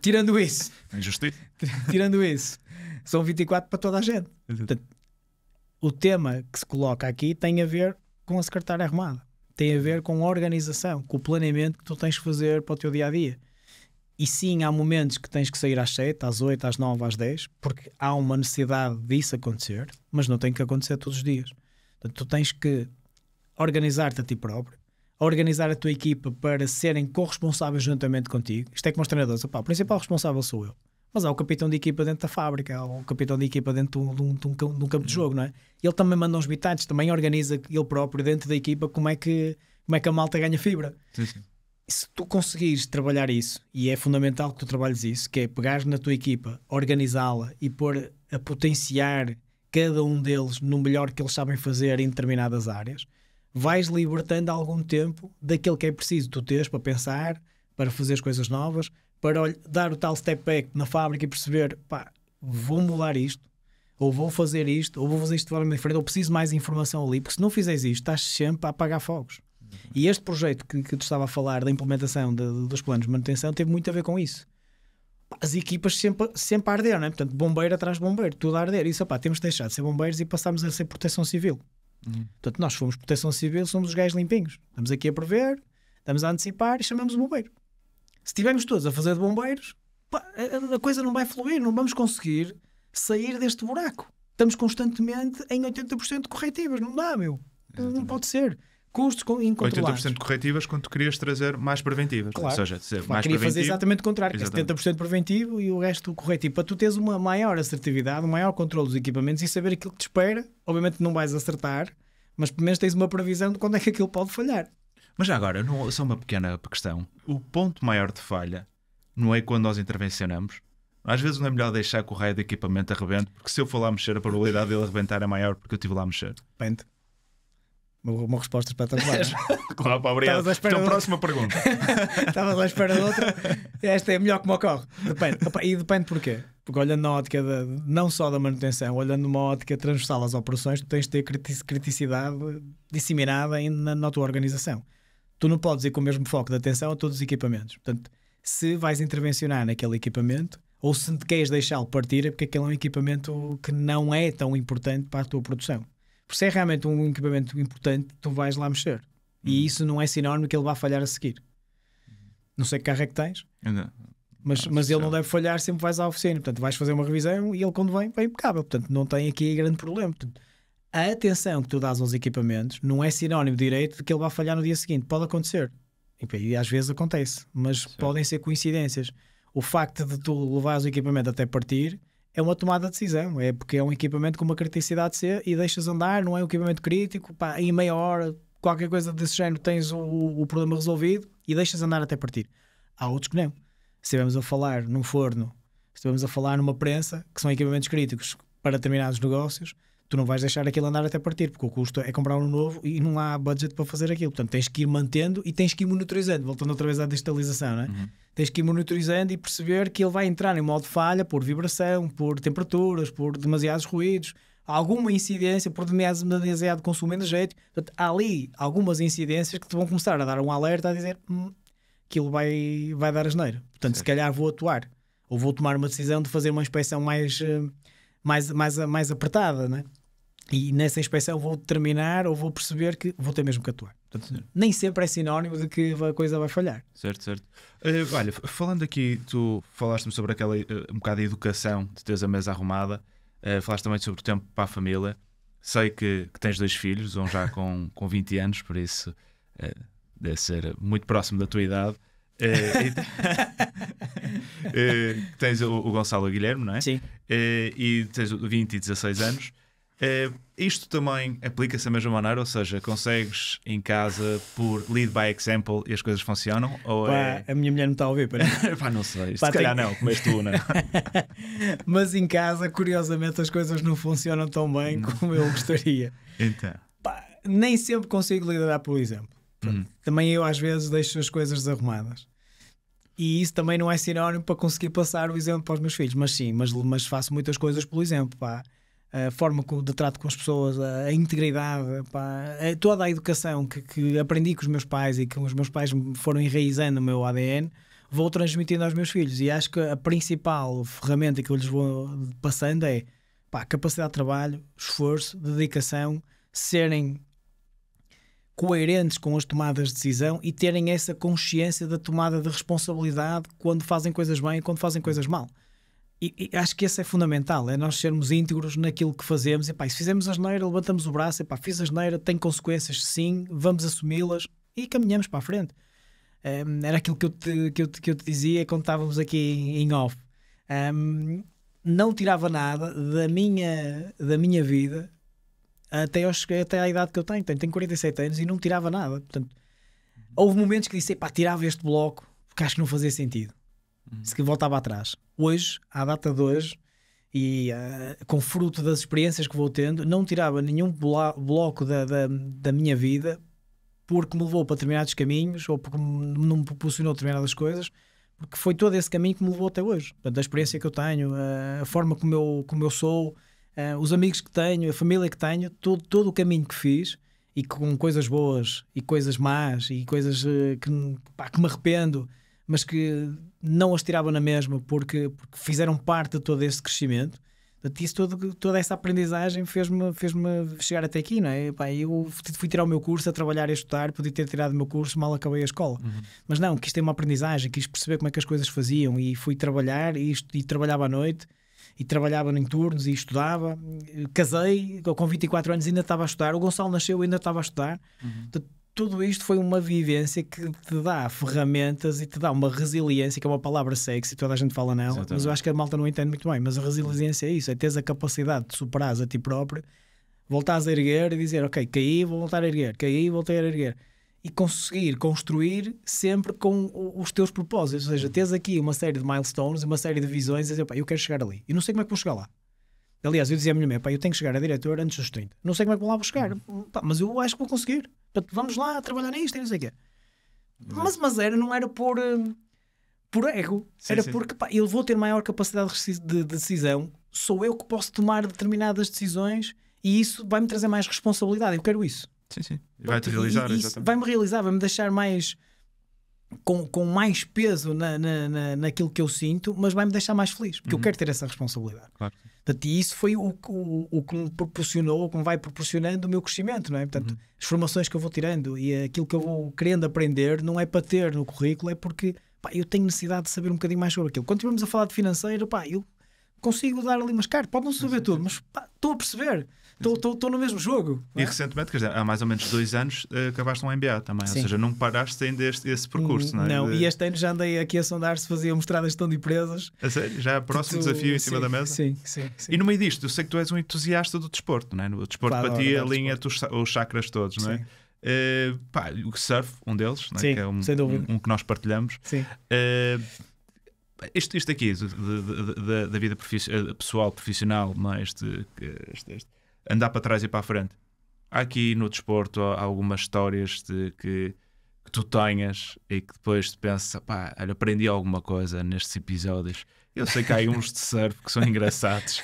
Speaker 1: Tirando isso, tirando isso, são 24 para toda a gente. Portanto, o tema que se coloca aqui tem a ver com a secretária arrumada, tem a ver com a organização, com o planeamento que tu tens que fazer para o teu dia-a-dia. E sim, há momentos que tens que sair às 7, às 8, às 9, às 10, porque há uma necessidade disso acontecer, mas não tem que acontecer todos os dias. Portanto, tu tens que organizar-te a ti próprio, organizar a tua equipa para serem corresponsáveis juntamente contigo. Isto é como os treinadores. Opa, o principal responsável sou eu. Mas há o capitão de equipa dentro da fábrica, há o capitão de equipa dentro de um campo de jogo, não é? Ele também manda uns bitates, também organiza ele próprio dentro da equipa como é que a malta ganha fibra.
Speaker 2: Sim.
Speaker 1: Se tu conseguires trabalhar isso, e é fundamental que tu trabalhes isso, que é pegares na tua equipa, organizá-la e pôr a potenciar cada um deles no melhor que eles sabem fazer em determinadas áreas, vais libertando algum tempo daquilo que é preciso tu teres para pensar, para fazer as coisas novas, para dar o tal step back na fábrica e perceber, pá, vou mudar isto, ou vou fazer isto, ou vou fazer isto de forma diferente, ou preciso mais informação ali, porque se não fizeres isto, estás sempre a apagar fogos. E este projeto que te estava a falar da implementação dos planos de manutenção teve muito a ver com isso. As equipas sempre a arder, não é? Portanto, bombeiro atrás de bombeiro, tudo a arder. Isso, temos de deixar de ser bombeiros e passarmos a ser proteção civil. Portanto, nós fomos proteção civil, somos os gajos limpinhos. Estamos aqui a prever, estamos a antecipar e chamamos o bombeiro. Se estivermos todos a fazer de bombeiros, a coisa não vai fluir, não vamos conseguir sair deste buraco. Estamos constantemente em 80% corretivas, não dá, meu. Não pode ser. Custos incontrolados.
Speaker 2: 80% corretivas quando tu querias trazer mais preventivas.
Speaker 1: Claro.
Speaker 2: Ou seja, ser mais
Speaker 1: queria
Speaker 2: preventivo.
Speaker 1: fazer exatamente o contrário, que é 70% preventivo e o resto corretivo, para tu teres uma maior assertividade, um maior controle dos equipamentos e saber aquilo que te espera. Obviamente não vais acertar, mas pelo menos tens uma previsão de quando é que aquilo pode falhar.
Speaker 2: Mas já agora, só uma pequena questão. O ponto maior de falha não é quando nós intervencionamos? Às vezes não é melhor deixar que o raio de equipamento arrebente, porque se eu for lá mexer, a probabilidade dele arrebentar é maior porque eu estive lá a mexer.
Speaker 1: Depende. Uma resposta espetacular.
Speaker 2: Claro, obrigado. Então, próxima pergunta.
Speaker 1: Estavas à espera de outra. Esta é melhor que me ocorre. Depende. E depende porquê? Porque olhando na ótica não só da manutenção, olhando numa ótica transversal às operações, tu tens de ter criticidade disseminada na tua organização. Tu não podes ir com o mesmo foco de atenção a todos os equipamentos. Portanto, se vais intervencionar naquele equipamento ou se te queres deixá-lo partir, é porque aquele é um equipamento que não é tão importante para a tua produção. Por se é realmente um equipamento importante, tu vais lá mexer. E isso não é sinónimo que ele vá falhar a seguir. Não sei que carro é que tens, mas ele não deve falhar, sempre vais à oficina. Portanto, vais fazer uma revisão e ele quando vem impecável. Portanto, não tem aqui grande problema. Portanto, a atenção que tu dás aos equipamentos não é sinónimo direito de que ele vá falhar no dia seguinte. Pode acontecer. E às vezes acontece. Mas podem ser coincidências. O facto de tu levares o equipamento até partir é uma tomada de decisão, é porque é um equipamento com uma criticidade C e deixas andar, não é um equipamento crítico, em meia hora, qualquer coisa desse género, tens o problema resolvido e deixas andar até partir. Há outros que não. Se estivermos a falar num forno, se estivermos a falar numa prensa, que são equipamentos críticos para determinados negócios, tu não vais deixar aquilo andar até partir, porque o custo é comprar um novo e não há budget para fazer aquilo. Portanto, tens que ir mantendo e tens que ir monitorizando, voltando outra vez à digitalização, não é? Tens que ir monitorizando e perceber que ele vai entrar em modo de falha por vibração, por temperaturas, por demasiados ruídos, alguma incidência por demasiado consumo energético. Portanto, há ali algumas incidências que te vão começar a dar um alerta a dizer aquilo vai dar asneira. Portanto, se calhar vou atuar ou vou tomar uma decisão de fazer uma inspeção mais apertada, não é? E nessa inspeção vou determinar ou vou perceber que vou ter mesmo que atuar. Portanto, nem sempre é sinónimo de que a coisa vai falhar.
Speaker 2: Certo, certo. Olha, falando aqui, tu falaste-me sobre aquela um bocado de educação, de teres a mesa arrumada, falaste também sobre o tempo para a família. Sei que tens 2 filhos, um já com 20 anos, por isso deve ser muito próximo da tua idade. Tens o Gonçalo e o Guilherme, não é?
Speaker 1: Sim.
Speaker 2: E tens 20 e 16 anos. Isto também aplica-se da mesma maneira, ou seja, consegues em casa por lead by example e as coisas funcionam? Ou
Speaker 1: Pá, a minha mulher não está a ouvir,
Speaker 2: Pá, não sei,
Speaker 1: Pá,
Speaker 2: se calhar não, como és tu, não é?
Speaker 1: Mas em casa, curiosamente, as coisas não funcionam tão bem como eu gostaria.
Speaker 2: Então.
Speaker 1: Pá, nem sempre consigo liderar por exemplo. Também eu às vezes deixo as coisas desarrumadas. E isso também não é sinónimo para conseguir passar o exemplo para os meus filhos. Mas sim, mas faço muitas coisas pelo exemplo, pá. A forma de trato com as pessoas, a integridade, pá, toda a educação que aprendi com os meus pais e que os meus pais foram enraizando no meu ADN, vou transmitindo aos meus filhos. E acho que a principal ferramenta que eu lhes vou passando é, pá, capacidade de trabalho, esforço, dedicação, serem coerentes com as tomadas de decisão e terem essa consciência da tomada de responsabilidade quando fazem coisas bem e quando fazem coisas mal. E acho que esse é fundamental, é nós sermos íntegros naquilo que fazemos. E, pá, se fizemos asneira, levantamos o braço, e, pá, fiz asneira, tem consequências, sim, vamos assumi-las e caminhamos para a frente. Era aquilo que eu te dizia quando estávamos aqui em off. Não tirava nada da minha vida até à idade que eu tenho 47 anos e não tirava nada. Portanto, houve momentos que disse, pá, tirava este bloco porque acho que não fazia sentido. Se que voltava atrás. Hoje, à data de hoje, e com fruto das experiências que vou tendo, não tirava nenhum bloco da minha vida porque me levou para determinados caminhos ou porque não me proporcionou determinadas coisas, porque foi todo esse caminho que me levou até hoje. Portanto, a experiência que eu tenho, a forma como eu sou, os amigos que tenho, a família que tenho, todo o caminho que fiz, e com coisas boas e coisas más e coisas que me arrependo, mas que não as tirava na mesma porque fizeram parte de todo esse crescimento. Toda essa aprendizagem fez-me chegar até aqui, não é? Pá, eu fui tirar o meu curso, a trabalhar e a estudar, podia ter tirado o meu curso, mal acabei a escola. Mas não, quis ter uma aprendizagem, quis perceber como é que as coisas faziam e fui trabalhar e trabalhava à noite e trabalhava em turnos e estudava. Casei, com 24 anos ainda estava a estudar, o Gonçalo nasceu e ainda estava a estudar. Tudo isto foi uma vivência que te dá ferramentas e te dá uma resiliência, que é uma palavra sexy, toda a gente fala nela. Exatamente. Mas eu acho que a malta não entende muito bem. Mas a resiliência é isso, é teres a capacidade de superares a ti próprio, voltares a erguer e dizer, ok, caí, vou voltar a erguer, caí, voltei a erguer. E conseguir construir sempre com os teus propósitos. Ou seja, teres aqui uma série de milestones, uma série de visões, e dizer, pá, eu quero chegar ali. E não sei como é que vou chegar lá. Aliás, eu dizia à minha mulher, pá, eu tenho que chegar a diretor antes dos 30. Não sei como é que vou lá chegar, pá, mas eu acho que vou conseguir. Portanto, vamos lá trabalhar nisto e não sei o quê. Mas não era por ego. Sim, era porque, pá, eu vou ter maior capacidade de decisão. Sou eu que posso tomar determinadas decisões e isso vai-me trazer mais responsabilidade. Eu quero isso.
Speaker 2: Sim. Vai-te realizar.
Speaker 1: Vai-me realizar, vai-me deixar mais... Com mais peso naquilo que eu sinto, mas vai-me deixar mais feliz, porque eu quero ter essa responsabilidade. Claro. Portanto, e isso foi o que me proporcionou, o que me vai proporcionando o meu crescimento, não é? Portanto, as formações que eu vou tirando e aquilo que eu vou querendo aprender não é para ter no currículo, é porque, pá, eu tenho necessidade de saber um bocadinho mais sobre aquilo. Quando estivermos a falar de financeiro, pá, eu consigo dar ali umas cartas, pode não saber tudo, mas estou a perceber. Estou no mesmo jogo.
Speaker 2: E recentemente, quer dizer, há mais ou menos 2 anos, acabaste um MBA também. Sim. Ou seja, não paraste ainda esse percurso, não é?
Speaker 1: Não, e este ano já andei aqui a sondar se fazia mostrada gestão de empresas.
Speaker 2: A sério? Já é o próximo desafio em cima da mesa?
Speaker 1: Sim.
Speaker 2: E no meio disto, eu sei que tu és um entusiasta do desporto, não é? O desporto para ti alinha-te os chakras todos, não é? O surf, um deles, não é?
Speaker 1: Sim,
Speaker 2: que é
Speaker 1: sem dúvida.
Speaker 2: Um que nós partilhamos. Sim. Isto aqui, da vida pessoal, profissional, não é? Este andar para trás e para a frente. Há aqui no desporto algumas histórias que tu tenhas e que depois te pensas, pá, olha, aprendi alguma coisa nestes episódios. Eu sei que há uns de surf que são engraçados.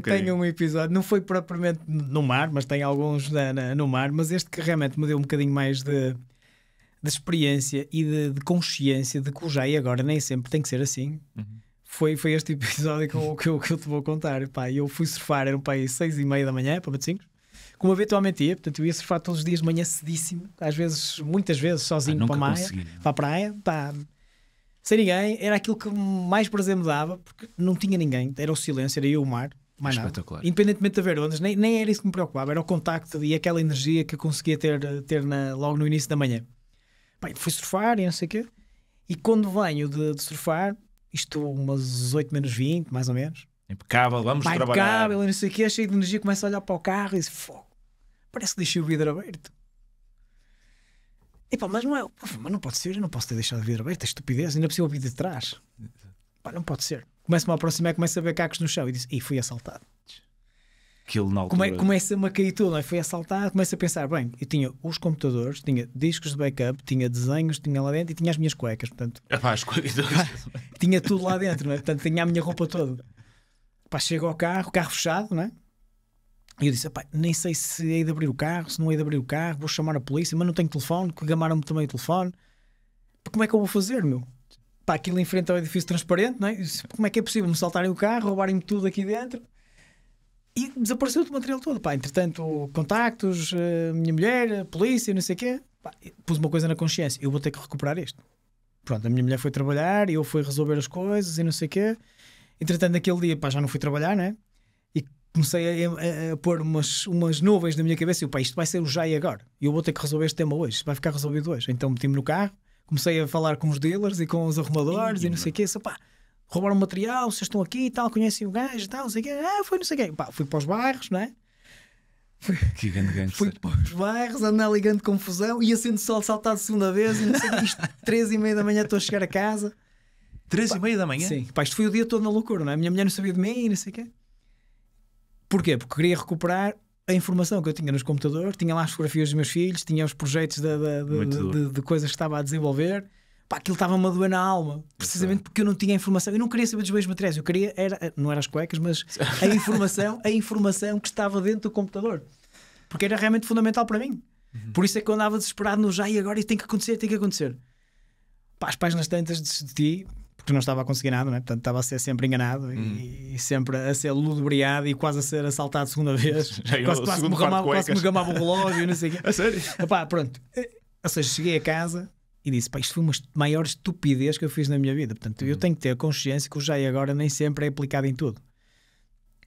Speaker 1: Tenho um episódio, não foi propriamente no mar, mas tem alguns no mar, mas este que realmente me deu um bocadinho mais de experiência e de consciência de que o já e agora nem sempre tem que ser assim. foi este episódio que eu te vou contar. Pá, eu fui surfar, era um pai 6h30 da manhã para Matosinhos, como habitualmente ia. Portanto, eu ia surfar todos os dias de manhã cedíssimo, às vezes, muitas vezes sozinho para a praia, pá, sem ninguém. Era aquilo que mais prazer me dava, porque não tinha ninguém, era o silêncio, era eu, o mar. Mais nada. Independentemente de haver ondas, nem era isso que me preocupava, era o contacto e aquela energia que eu conseguia ter logo no início da manhã. Bem, fui surfar e não sei o quê, e quando venho de surfar, isto umas 8 menos 20, mais ou menos,
Speaker 2: impecável, vamos trabalhar.
Speaker 1: Impecável, e não sei o quê, cheio de energia, começo a olhar para o carro e diz, fogo, parece que deixei o vidro aberto. E pá, mas não pode ser, eu não posso ter deixado o vidro aberto, é estupidez, ainda precisa o vidro de trás. Pá, não pode ser. Começo-me a aproximar, começo a ver cacos no chão e disse, fui assaltado.
Speaker 2: Aquilo na altura...
Speaker 1: Começa-me a cair tudo, não é? Fui assaltado, começo a pensar, bem, eu tinha os computadores, tinha discos de backup, tinha desenhos, tinha lá dentro e tinha as minhas cuecas, portanto... tinha tudo lá dentro, não é? Portanto, tinha a minha roupa toda. Pá, chego ao carro fechado, não é? E eu disse, pá, nem sei se hei de abrir o carro, se não hei de abrir o carro, vou chamar a polícia, mas não tenho telefone, que gamaram-me também o telefone. Pá, como é que eu vou fazer, meu? Pá, aquilo em frente ao edifício transparente, não é? Como é que é possível me saltarem o carro, roubarem-me tudo aqui dentro? E desapareceu o material todo. Pá, entretanto, contactos, minha mulher, a polícia, não sei o quê. Pá, pus uma coisa na consciência, eu vou ter que recuperar isto. Pronto, a minha mulher foi trabalhar e eu fui resolver as coisas e não sei o quê. Entretanto, naquele dia, pá, já não fui trabalhar, né? E comecei a pôr umas nuvens na minha cabeça e eu, pá, isto vai ser o já e agora. E eu vou ter que resolver este tema hoje, isto vai ficar resolvido hoje. Então meti-me no carro, comecei a falar com os dealers e com os arrumadores e não sei o quê. Pá, roubaram material, vocês estão aqui e tal, conhecem o gajo e tal, não sei o quê. Foi não sei o quê. Pá, fui para os bairros, não é? Fui para os bairros, andar ali grande confusão, ia sendo sol saltado de segunda vez e não sei o quê. Isto, 3h30 da manhã estou a chegar a casa.
Speaker 2: 3h30 da manhã?
Speaker 1: Sim, pá, isto foi o dia todo na loucura, não é? A minha mulher não sabia de mim e não sei o quê. Porquê? Porque queria recuperar a informação que eu tinha nos computadores, tinha lá as fotografias dos meus filhos, tinha os projetos de coisas que estava a desenvolver. Pá, aquilo estava-me a doer na alma, precisamente porque eu não tinha a informação. Eu não queria saber dos bens materiais, eu queria, não era as cuecas, mas a informação que estava dentro do computador, porque era realmente fundamental para mim. Por isso é que eu andava desesperado no já e agora, e tem que acontecer. Pá, as páginas tantas desisti, porque não estava a conseguir nada, não é? Portanto, estava a ser sempre enganado e sempre a ser ludibriado e quase a ser assaltado segunda vez. Quase me gamava o relógio e não sei o quê.
Speaker 2: A sério?
Speaker 1: Epá, pronto. Ou seja, cheguei a casa e disse, pá, isto foi uma maior estupidez que eu fiz na minha vida. Portanto, eu tenho que ter consciência que o já e agora nem sempre é aplicado em tudo.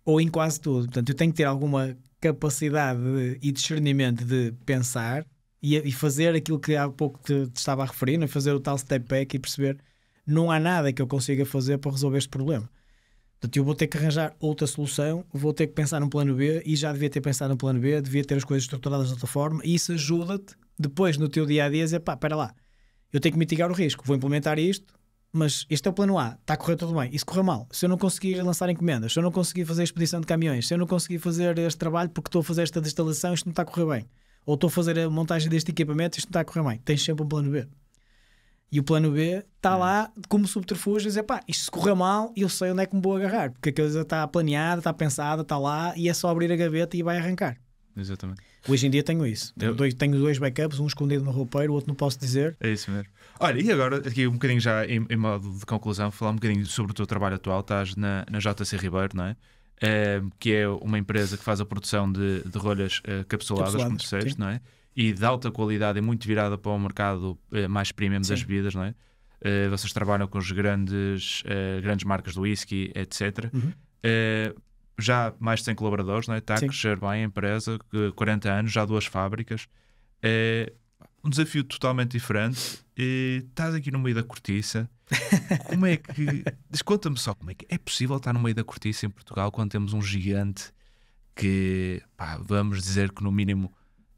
Speaker 1: Ou em quase tudo. Portanto, eu tenho que ter alguma capacidade e discernimento de pensar e fazer aquilo que há pouco te estava a referir, não é? Fazer o tal step back e perceber não há nada que eu consiga fazer para resolver este problema. Portanto, eu vou ter que arranjar outra solução, vou ter que pensar num plano B, e já devia ter pensado num plano B, devia ter as coisas estruturadas de outra forma, e isso ajuda-te depois no teu dia a dia a dizer, pá, espera lá, eu tenho que mitigar o risco, vou implementar isto, mas este é o plano A, está a correr tudo bem, e se correr mal, se eu não conseguir lançar encomendas, se eu não conseguir fazer a expedição de caminhões, se eu não conseguir fazer este trabalho porque estou a fazer esta instalação, isto não está a correr bem, ou estou a fazer a montagem deste equipamento, isto não está a correr bem, tens sempre um plano B. E o plano B está lá como subterfúgio, dizer, pá, isto se correr mal, eu sei onde é que me vou agarrar, porque a coisa está planeada, está pensada, está lá, e é só abrir a gaveta e vai arrancar.
Speaker 2: Exatamente.
Speaker 1: Hoje em dia tenho isso. Tenho 2 backups, um escondido no roupeiro, o outro não posso dizer.
Speaker 2: É isso mesmo. Olha, e agora, aqui um bocadinho já em modo de conclusão, falar um bocadinho sobre o teu trabalho atual. Estás na JC Ribeiro, não é? Que é uma empresa que faz a produção de rolhas capsuladas, como disseste, não é? E de alta qualidade e muito virada para o mercado mais premium das bebidas, não é? Vocês trabalham com as grandes marcas do whisky, etc. Já mais de 100 colaboradores, não é? Está a crescer bem a empresa, 40 anos, já 2 fábricas. Um desafio totalmente diferente. Estás aqui no meio da cortiça. Como é que... Conta-me só, como é que é possível estar no meio da cortiça em Portugal quando temos um gigante que, pá, vamos dizer que no mínimo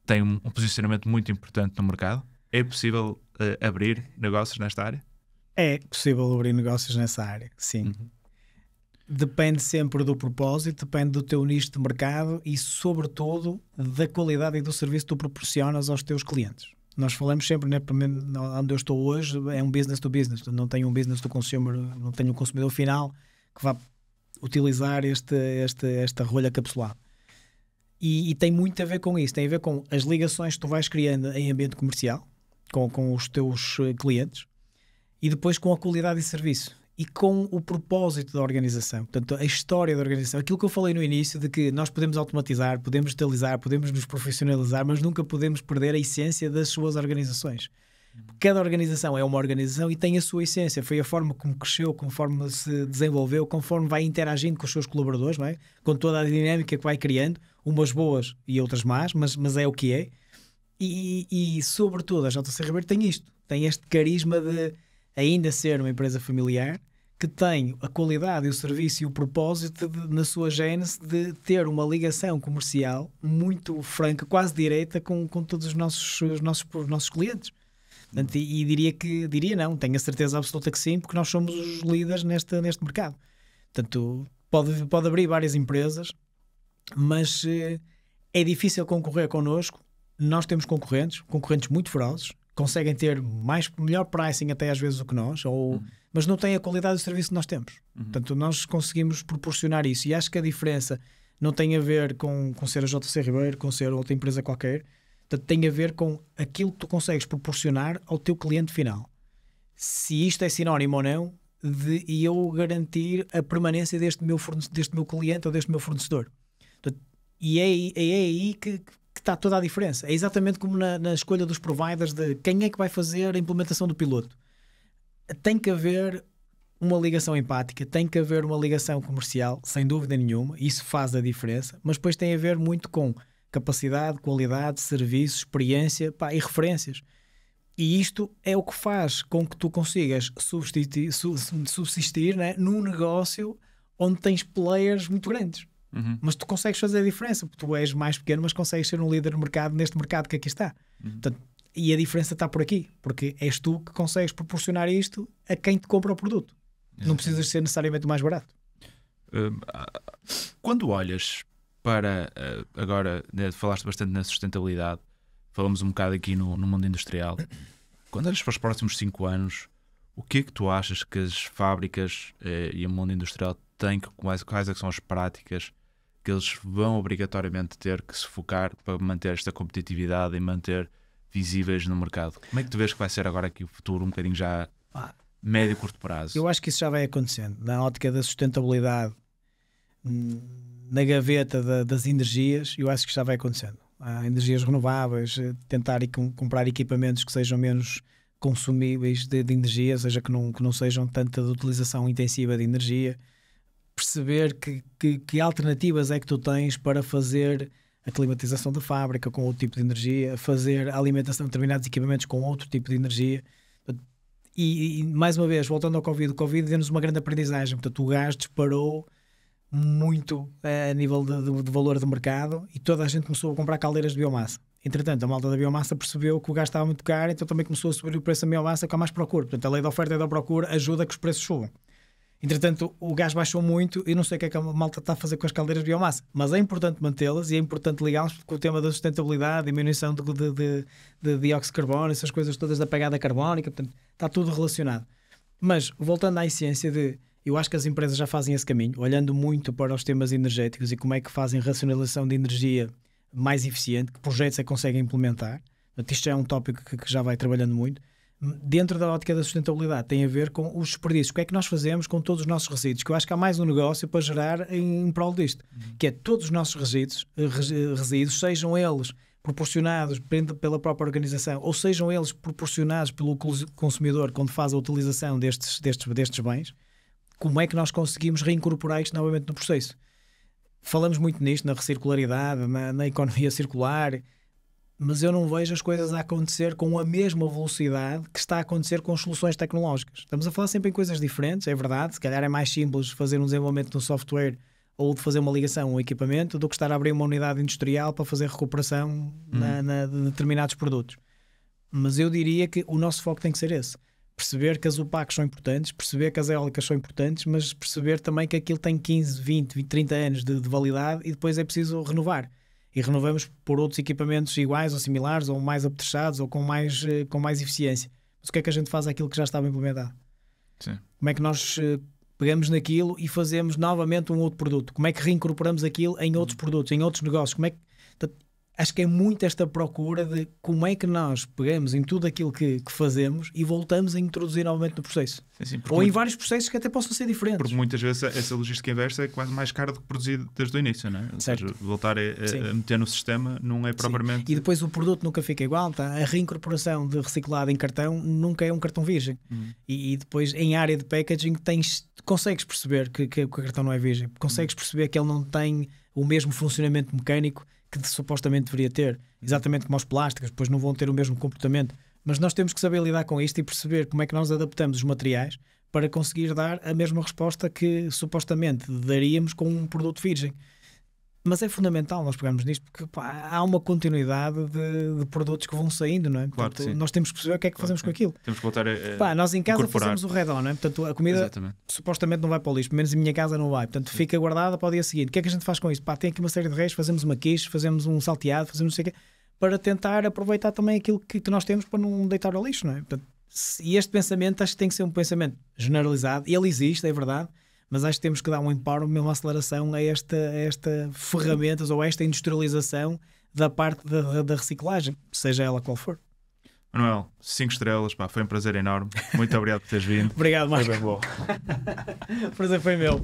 Speaker 2: tem um posicionamento muito importante no mercado? É possível abrir negócios nesta área?
Speaker 1: É possível abrir negócios nessa área, sim. Depende sempre do propósito, depende do teu nicho de mercado e, sobretudo, da qualidade e do serviço que tu proporcionas aos teus clientes. Nós falamos sempre, né, onde eu estou hoje, é um business to business, não tenho um business to consumer, não tenho um consumidor final que vá utilizar esta rolha capsulada. E tem muito a ver com isso, tem a ver com as ligações que tu vais criando em ambiente comercial, com os teus clientes, e depois com a qualidade de serviço. e com o propósito da organização, portanto, a história da organização. Aquilo que eu falei no início, de que nós podemos automatizar, podemos digitalizar, podemos nos profissionalizar, mas nunca podemos perder a essência das suas organizações. Cada organização é uma organização e tem a sua essência. Foi a forma como cresceu, conforme se desenvolveu, conforme vai interagindo com os seus colaboradores, não é? Com toda a dinâmica que vai criando, umas boas e outras más, mas é o que é. E sobretudo, a JC Ribeiro tem isto, tem este carisma de ainda ser uma empresa familiar, que tem a qualidade e o serviço e o propósito na sua gênese de ter uma ligação comercial muito franca, quase direta, com todos os nossos clientes. Portanto, e tenho a certeza absoluta que sim, porque nós somos os líderes neste mercado. Portanto, pode abrir várias empresas, mas é difícil concorrer connosco. Nós temos concorrentes muito ferozes, conseguem ter melhor pricing até às vezes do que nós, mas não têm a qualidade do serviço que nós temos. Portanto, nós conseguimos proporcionar isso, e acho que a diferença não tem a ver com ser a JC Ribeiro, com ser outra empresa qualquer. Portanto, tem a ver com aquilo que tu consegues proporcionar ao teu cliente final. Se isto é sinónimo ou não de eu garantir a permanência deste meu cliente ou deste meu fornecedor. Portanto, e é aí que está toda a diferença. É exatamente como na escolha dos providers, de quem é que vai fazer a implementação do piloto. Tem que haver uma ligação empática, tem que haver uma ligação comercial, sem dúvida nenhuma, isso faz a diferença, mas depois tem a ver muito com capacidade, qualidade, serviço, experiência, e referências. E isto é o que faz com que tu consigas subsistir, né, num negócio onde tens players muito grandes. Mas tu consegues fazer a diferença, porque tu és mais pequeno, mas consegues ser um líder no mercado, neste mercado que aqui está. Portanto, e a diferença está por aqui, porque és tu que consegues proporcionar isto a quem te compra o produto. Não precisas ser necessariamente o mais barato.
Speaker 2: Quando olhas para, agora, falaste bastante na sustentabilidade, falamos um bocado aqui no mundo industrial. Quando olhas para os próximos 5 anos, o que é que tu achas que as fábricas e o mundo industrial têm, quais é que são as práticas que eles vão obrigatoriamente ter que se focar para manter esta competitividade e manter visíveis no mercado? Como é que tu vês que vai ser agora aqui o futuro, um bocadinho já médio e curto prazo?
Speaker 1: Eu acho que isso já vai acontecendo. Na ótica da sustentabilidade, na gaveta das energias, eu acho que já vai acontecendo. Há energias renováveis, tentar comprar equipamentos que sejam menos consumíveis de energia, ou seja, que não sejam tanta de utilização intensiva de energia. Perceber que alternativas é que tu tens para fazer a climatização da fábrica com outro tipo de energia, fazer a alimentação de determinados equipamentos com outro tipo de energia. E mais uma vez, voltando ao Covid, o Covid deu-nos uma grande aprendizagem. Portanto, o gás disparou muito a nível de valor de mercado e toda a gente começou a comprar caldeiras de biomassa. Entretanto, a malta da biomassa percebeu que o gás estava muito caro, então também começou a subir o preço da biomassa com mais procura. Portanto, a lei da oferta e da procura ajuda a que os preços subam. Entretanto, o gás baixou muito e não sei o que é que a malta está a fazer com as caldeiras de biomassa, mas é importante mantê-las e é importante ligá-las com o tema da sustentabilidade, diminuição de dióxido de carbono, essas coisas todas da pegada carbónica, portanto, está tudo relacionado. Mas, voltando à essência eu acho que as empresas já fazem esse caminho, olhando muito para os temas energéticos e como é que fazem racionalização de energia mais eficiente, que projetos é que conseguem implementar. Portanto, isto já é um tópico que já vai trabalhando muito. Dentro da ótica da sustentabilidade tem a ver com os desperdícios. O que é que nós fazemos com todos os nossos resíduos? Que eu acho que há mais um negócio para gerar em prol disto. Que é todos os nossos resíduos, sejam eles proporcionados pela própria organização ou sejam eles proporcionados pelo consumidor quando faz a utilização destes bens, como é que nós conseguimos reincorporar isto novamente no processo? Falamos muito nisto, na recircularidade, na economia circular, mas eu não vejo as coisas a acontecer com a mesma velocidade que está a acontecer com as soluções tecnológicas. Estamos a falar sempre em coisas diferentes, é verdade. Se calhar é mais simples fazer um desenvolvimento de um software ou de fazer uma ligação a um equipamento do que estar a abrir uma unidade industrial para fazer recuperação de determinados produtos. Mas eu diria que o nosso foco tem que ser esse. Perceber que as UPACs são importantes, perceber que as eólicas são importantes, mas perceber também que aquilo tem 15, 20, 30 anos de validade e depois é preciso renovar. E renovamos por outros equipamentos iguais ou similares, ou mais apetrechados, ou com mais eficiência. Mas o que é que a gente faz àquilo que já estava implementado?
Speaker 2: Sim.
Speaker 1: Como é que nós pegamos naquilo e fazemos novamente um outro produto? Como é que reincorporamos aquilo em outros produtos, em outros negócios? acho que é muito esta procura de como é que nós pegamos em tudo aquilo que fazemos e voltamos a introduzir novamente no processo.
Speaker 2: Sim,
Speaker 1: ou em vários processos que até possam ser diferentes.
Speaker 2: Porque muitas vezes essa logística inversa é quase mais cara do que produzir desde o início, não é? Ou seja, voltar a meter no sistema não é propriamente...
Speaker 1: E depois o produto nunca fica igual, tá? A reincorporação de reciclado em cartão nunca é um cartão virgem. E depois em área de packaging consegues perceber que o cartão não é virgem. Consegues perceber que ele não tem o mesmo funcionamento mecânico que supostamente deveria ter, exatamente como os plásticos, depois não vão ter o mesmo comportamento, mas nós temos que saber lidar com isto e perceber como é que nós adaptamos os materiais para conseguir dar a mesma resposta que supostamente daríamos com um produto virgem. Mas é fundamental nós pegarmos nisto, porque há uma continuidade de produtos que vão saindo, não é?
Speaker 2: Claro,
Speaker 1: portanto, nós temos que perceber o que é que fazemos com aquilo.
Speaker 2: Temos que voltar a
Speaker 1: nós em casa
Speaker 2: incorporar.
Speaker 1: fazemos o redon, não é? Portanto, a comida supostamente não vai para o lixo, pelo menos em minha casa não vai. Portanto, fica guardada para o dia seguinte. O que é que a gente faz com isso? Tem aqui uma série de restos, fazemos uma quiche, fazemos um salteado, fazemos não sei o quê, para tentar aproveitar também aquilo que nós temos para não deitar ao lixo, não é? Portanto, e este pensamento acho que tem que ser um pensamento generalizado. Ele existe, é verdade, mas acho que temos que dar um empowerment, uma aceleração a esta ferramentas ou a esta industrialização da parte da reciclagem, seja ela qual for.
Speaker 2: Manuel, 5 estrelas, foi um prazer enorme. Muito obrigado por teres vindo.
Speaker 1: Obrigado, Marco.
Speaker 2: Foi bem bom.
Speaker 1: O prazer foi meu.